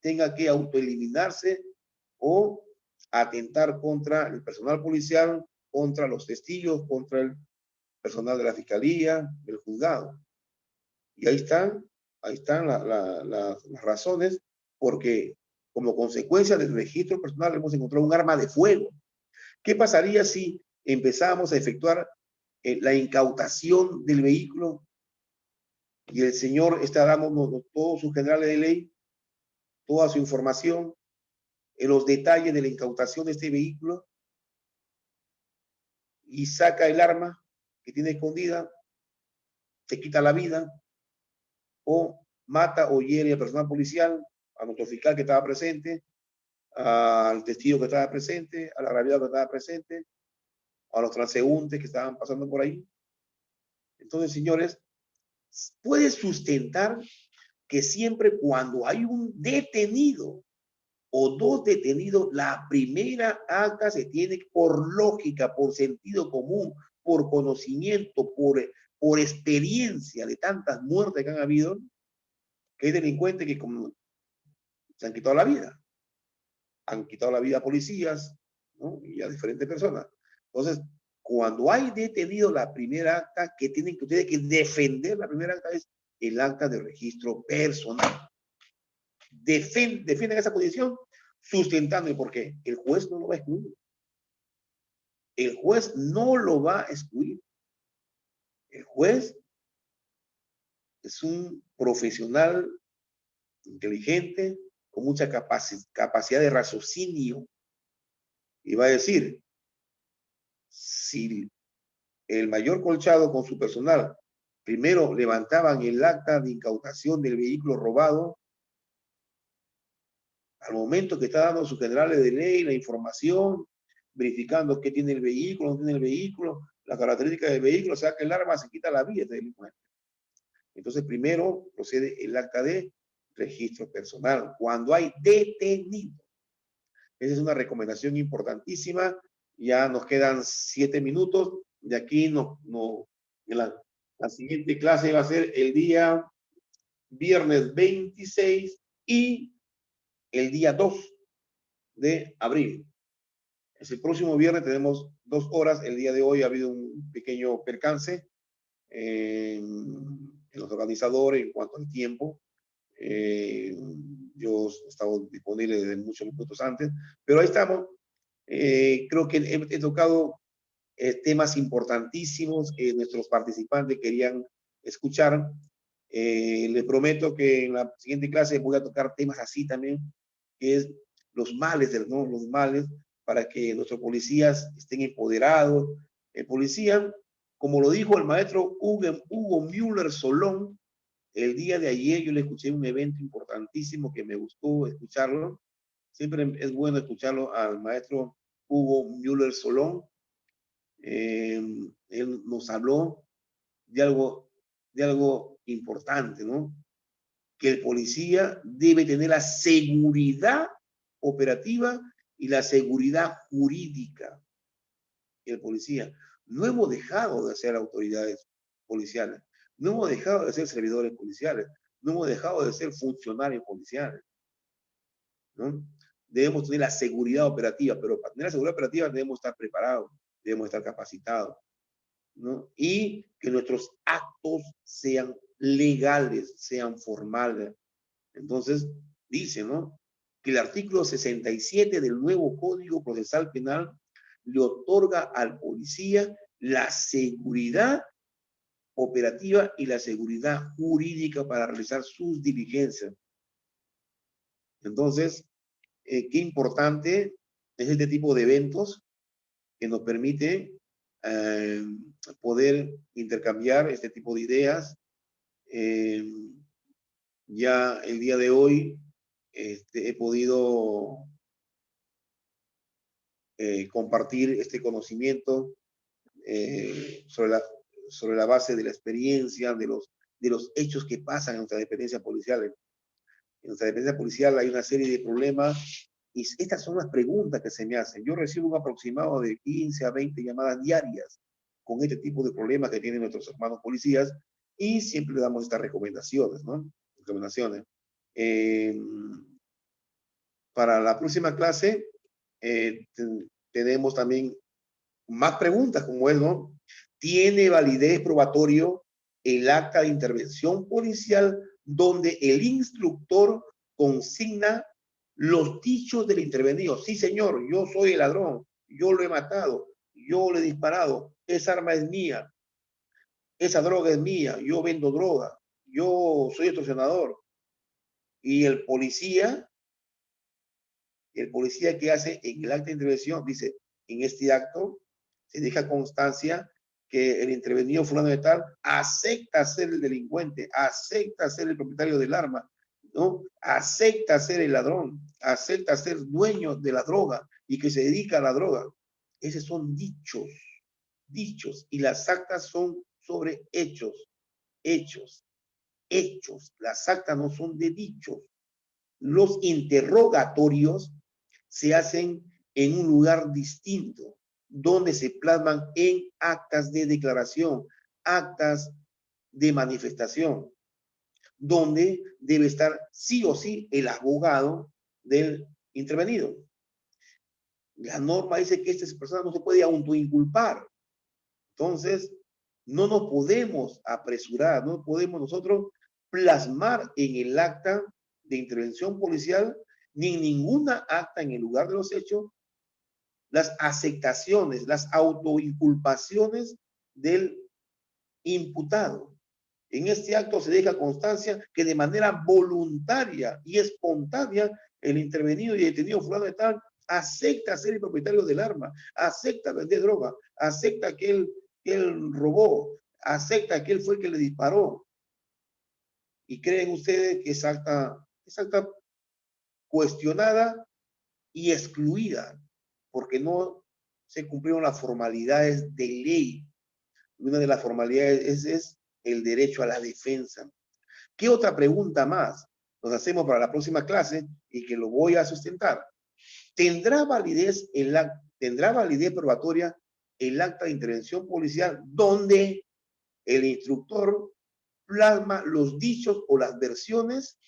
tenga que autoeliminarse o atentar contra el personal policial, contra los testigos, contra el personal de la fiscalía, del juzgado. Y ahí están las razones, porque como consecuencia del registro personal hemos encontrado un arma de fuego. ¿Qué pasaría si empezamos a efectuar la incautación del vehículo y el señor está dándonos todos sus generales de ley, toda su información, en los detalles de la incautación de este vehículo y saca el arma que tiene escondida, se quita la vida o mata o hiere al personal policial, a nuestro fiscal que estaba presente, al testigo que estaba presente, al agraviado que estaba presente, a los transeúntes que estaban pasando por ahí. Entonces, señores, puede sustentar que siempre cuando hay un detenido o dos detenidos, la primera acta se tiene por lógica, por sentido común, por conocimiento, por experiencia de tantas muertes que han habido, que hay delincuentes que como se han quitado la vida. Han quitado la vida a policías, ¿no? Y a diferentes personas. Entonces, cuando hay detenido la primera acta, que tienen que ustedes que defender la primera acta es el acta de registro personal. Defienden esa posición sustentando el porqué. El juez no lo va a excluir. El juez no lo va a excluir. El juez es un profesional inteligente, con mucha capacidad de raciocinio, y va a decir, si el mayor Colchado con su personal primero levantaban el acta de incautación del vehículo robado, al momento que está dando sus generales de ley la información, verificando qué tiene el vehículo, no tiene el vehículo, la característica del vehículo, saca el arma, se quita la vida de delincuente. Entonces, primero procede el acta de registro personal, cuando hay detenido. Esa es una recomendación importantísima. Ya nos quedan 7 minutos. De aquí en la siguiente clase va a ser el día viernes 26 y el día 2 de abril. El próximo viernes tenemos 2 horas. El día de hoy ha habido un pequeño percance en los organizadores en cuanto al tiempo. Yo estaba disponible desde muchos minutos antes, pero ahí estamos. Creo que he tocado temas importantísimos que nuestros participantes querían escuchar. Les prometo que en la siguiente clase voy a tocar temas así también, que es los males, ¿no? Los males para que nuestros policías estén empoderados. El policía, como lo dijo el maestro Hugo Müller Solón, el día de ayer yo le escuché un evento importantísimo que me gustó escucharlo. Siempre es bueno escucharlo al maestro Hugo Müller Solón. Él nos habló de algo importante, ¿no? Que el policía debe tener la seguridad operativa y la seguridad jurídica. El policía. No hemos dejado de ser autoridades policiales, no hemos dejado de ser servidores policiales, no hemos dejado de ser funcionarios policiales, ¿no? Debemos tener la seguridad operativa, pero para tener la seguridad operativa debemos estar preparados, debemos estar capacitados, ¿no? Y que nuestros actos sean legales, sean formales. Entonces, dice, ¿no? Que el artículo 67 del nuevo Código Procesal Penal le otorga al policía la seguridad operativa y la seguridad jurídica para realizar sus diligencias. Entonces, qué importante es este tipo de eventos que nos permite poder intercambiar este tipo de ideas. Ya el día de hoy he podido compartir este conocimiento sobre la base de la experiencia, de los hechos que pasan en nuestra dependencia policial. En nuestra dependencia policial hay una serie de problemas y estas son las preguntas que se me hacen. Yo recibo un aproximado de 15 a 20 llamadas diarias con este tipo de problemas que tienen nuestros hermanos policías y siempre le damos estas recomendaciones, ¿no? Recomendaciones. Para la próxima clase tenemos también más preguntas como es, ¿no? ¿Tiene validez probatorio el acta de intervención policial donde el instructor consigna los dichos del intervenido? Sí, señor, yo soy el ladrón, yo lo he matado, yo le he disparado, esa arma es mía, esa droga es mía, yo vendo droga, yo soy extorsionador. Y el policía que hace en el acta de intervención dice, en este acto se deja constancia que el intervenido fulano de tal acepta ser el delincuente, acepta ser el propietario del arma, ¿no? Acepta ser el ladrón, acepta ser dueño de la droga y que se dedica a la droga. Esos son dichos dichos y las actas son sobre hechos, hechos, hechos. Las actas no son de dichos. Los interrogatorios se hacen en un lugar distinto, donde se plasman en actas de declaración, actas de manifestación, donde debe estar sí o sí el abogado del intervenido. La norma dice que esta persona no se puede autoinculpar. Entonces, no nos podemos apresurar, no podemos nosotros plasmar en el acta de intervención policial ni en ninguna acta en el lugar de los hechos las aceptaciones, las autoinculpaciones del imputado. En este acto se deja constancia que de manera voluntaria y espontánea el intervenido y detenido fulano de tal acepta ser el propietario del arma, acepta vender droga, acepta que él robó, acepta que él fue el que le disparó. Y creen ustedes que es acta cuestionada y excluida porque no se cumplieron las formalidades de ley. Una de las formalidades es el derecho a la defensa. ¿Qué otra pregunta más nos hacemos para la próxima clase y que lo voy a sustentar? ¿Tendrá validez probatoria el acta de intervención policial donde el instructor plasma los dichos o las versiones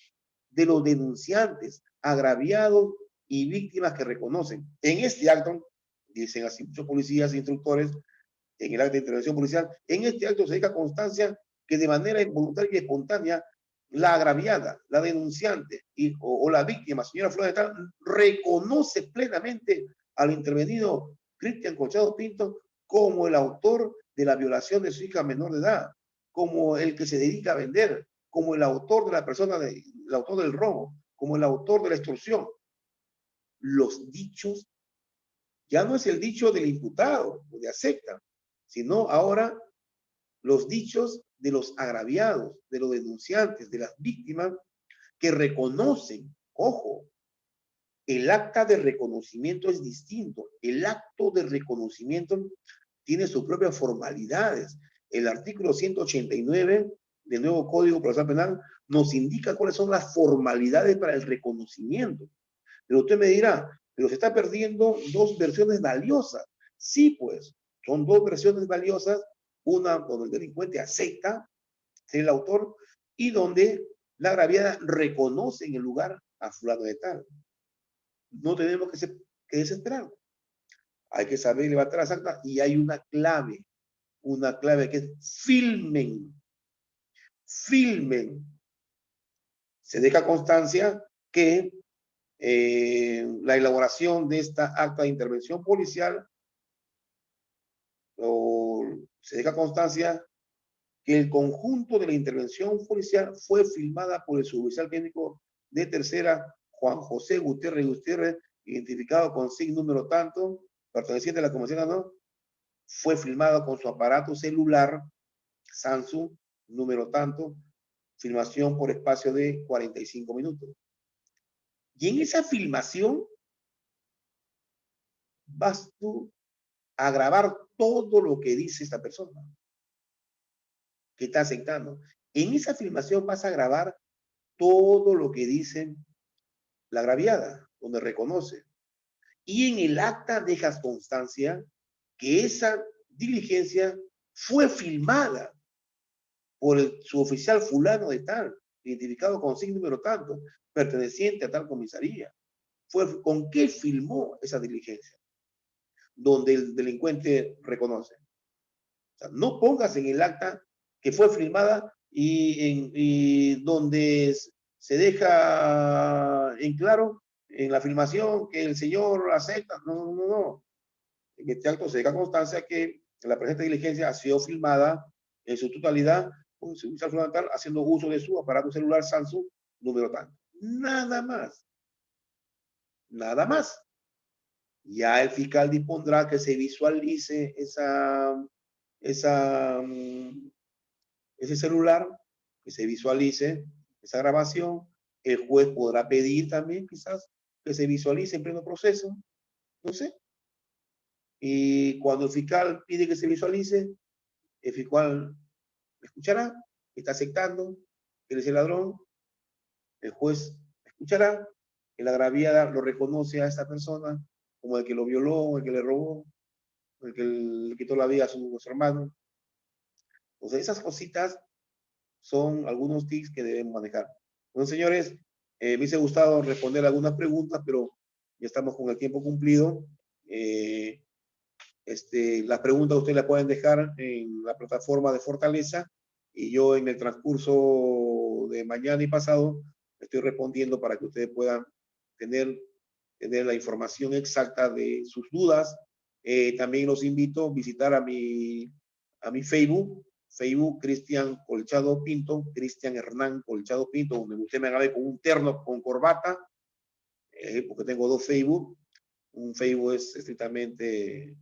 de los denunciantes, agraviados y víctimas que reconocen? En este acto, dicen así muchos policías e instructores, en el acta de intervención policial, en este acto se deja constancia que de manera involuntaria y espontánea la agraviada, la denunciante o la víctima, señora Flor de Tal, reconoce plenamente al intervenido Cristian Colchado Pinto como el autor de la violación de su hija menor de edad, como el que se dedica a vender, como el autor de la persona, el autor del robo, como el autor de la extorsión. Los dichos ya no es el dicho del imputado o de acepta, sino ahora los dichos de los agraviados, de los denunciantes, de las víctimas que reconocen. Ojo, el acta de reconocimiento es distinto. El acto de reconocimiento tiene sus propias formalidades. El artículo 189 del nuevo Código Procesal Penal nos indica cuáles son las formalidades para el reconocimiento. Pero usted me dirá, pero se está perdiendo dos versiones valiosas. Sí, pues, son dos versiones valiosas, una donde el delincuente acepta ser el autor y donde la agraviada reconoce en el lugar a fulano de tal. No tenemos que desesperar. Hay que saber levantar las actas y hay una clave que es filmen. Filmen. Se deja constancia que la elaboración de esta acta de intervención policial o se deja constancia que el conjunto de la intervención policial fue filmada por el suboficial técnico de tercera, Juan José Gutiérrez, identificado con SIG número tanto, perteneciente a la Comisión ¿no? Fue filmado con su aparato celular Samsung número tanto, filmación por espacio de 45 minutos. Y en esa filmación vas tú a grabar todo lo que dice esta persona que está aceptando. En esa filmación vas a grabar todo lo que dice la agraviada, donde reconoce. Y en el acta dejas constancia que esa diligencia fue filmada por el suboficial fulano de tal, identificado con signo número tanto, perteneciente a tal comisaría. ¿Con qué filmó esa diligencia? Donde el delincuente reconoce. O sea, no pongas en el acta que fue filmada y donde se deja en claro en la filmación que el señor acepta. No, no, no. En este acto se deja constancia que la presente diligencia ha sido filmada en su totalidad con su fundamental haciendo uso de su aparato celular Samsung número tanto. Nada más. Nada más. Ya el fiscal dispondrá que se visualice ese celular, que se visualice esa grabación. El juez podrá pedir también quizás que se visualice en pleno proceso. No sé. Y cuando el fiscal pide que se visualice, el fiscal escuchará, está aceptando que él es el ladrón, el juez escuchará, que la agraviada lo reconoce a esta persona como el que lo violó, el que le robó, el que le quitó la vida a su hermano. Entonces, esas cositas son algunos tips que debemos manejar. Bueno, señores, me hubiese gustado responder algunas preguntas, pero ya estamos con el tiempo cumplido. Las preguntas ustedes las pueden dejar en la plataforma de Fortaleza y yo en el transcurso de mañana y pasado estoy respondiendo para que ustedes puedan tener la información exacta de sus dudas. También los invito a visitar a mi Facebook, Cristian Colchado Pinto, Cristian Hernán Colchado Pinto, donde usted me agarre con un terno con corbata, porque tengo dos Facebook. Un Facebook es estrictamente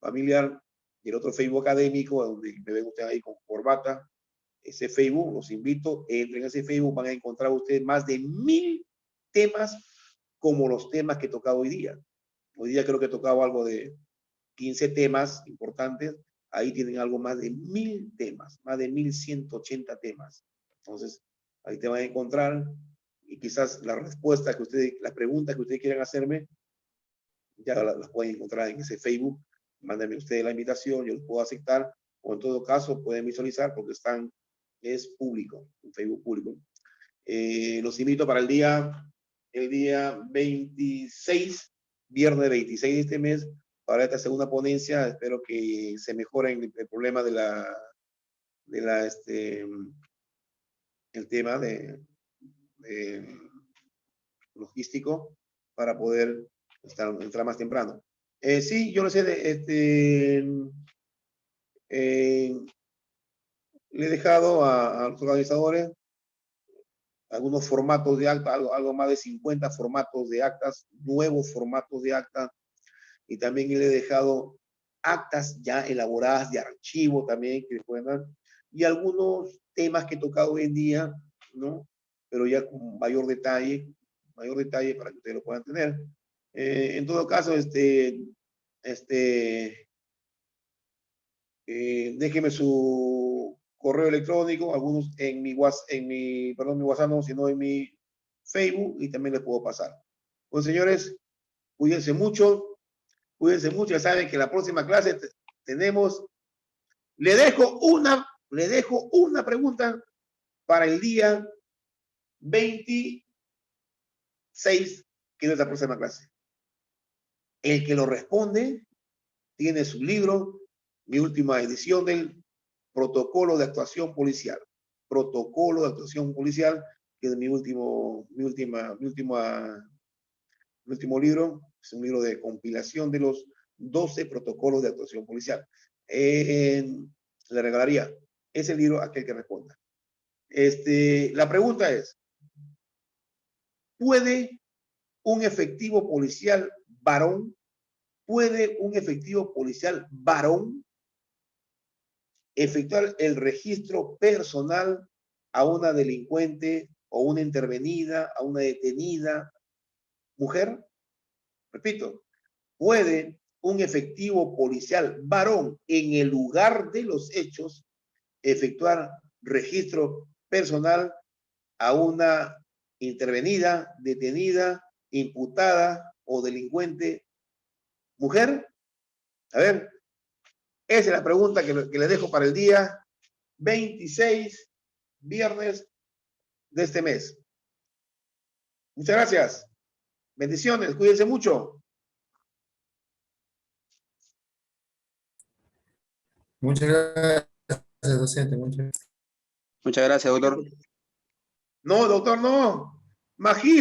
familiar y el otro Facebook académico, donde me ven ustedes ahí con corbata. Ese Facebook, los invito, entren a ese Facebook, van a encontrar ustedes más de 1000 temas como los temas que he tocado hoy día. Hoy día creo que he tocado algo de 15 temas importantes. Ahí tienen algo más de 1000 temas, más de 1180 temas. Entonces, ahí te van a encontrar y quizás la respuesta que ustedes, las preguntas que ustedes quieran hacerme, ya las pueden encontrar en ese Facebook. Mándenme ustedes la invitación, yo los puedo aceptar, o en todo caso pueden visualizar porque es público, un Facebook público. Los invito para el día 26, viernes 26 de este mes, para esta segunda ponencia. Espero que se mejore el problema el tema de logístico para poder entrar más temprano. Sí, yo lo sé, le he dejado a los organizadores algunos formatos de acta, algo más de 50 formatos de actas, nuevos formatos de actas, y también le he dejado actas ya elaboradas de archivo también que pueden dar, y algunos temas que he tocado hoy en día, ¿no? Pero ya con mayor detalle para que ustedes lo puedan tener. En todo caso, déjeme su correo electrónico, algunos en mi WhatsApp no, sino en mi Facebook, y también les puedo pasar. Pues señores, cuídense mucho, ya saben que la próxima clase tenemos, le dejo una pregunta para el día 26, que es la próxima clase. El que lo responde tiene su libro, mi última edición del Protocolo de Actuación Policial. Protocolo de Actuación Policial, que es mi último libro. Es un libro de compilación de los 12 protocolos de actuación policial. Le regalaría ese libro a aquel que responda. La pregunta es, ¿puede un efectivo policial varón efectuar el registro personal a una delincuente o una intervenida, a una detenida mujer? Repito, ¿puede un efectivo policial varón en el lugar de los hechos efectuar registro personal a una intervenida, detenida, imputada o delincuente mujer? A ver, esa es la pregunta que les dejo para el día 26, viernes de este mes. Muchas gracias. Bendiciones. Cuídense mucho. Muchas gracias, docente. Muchas gracias, doctor. No, doctor, no. Magíster.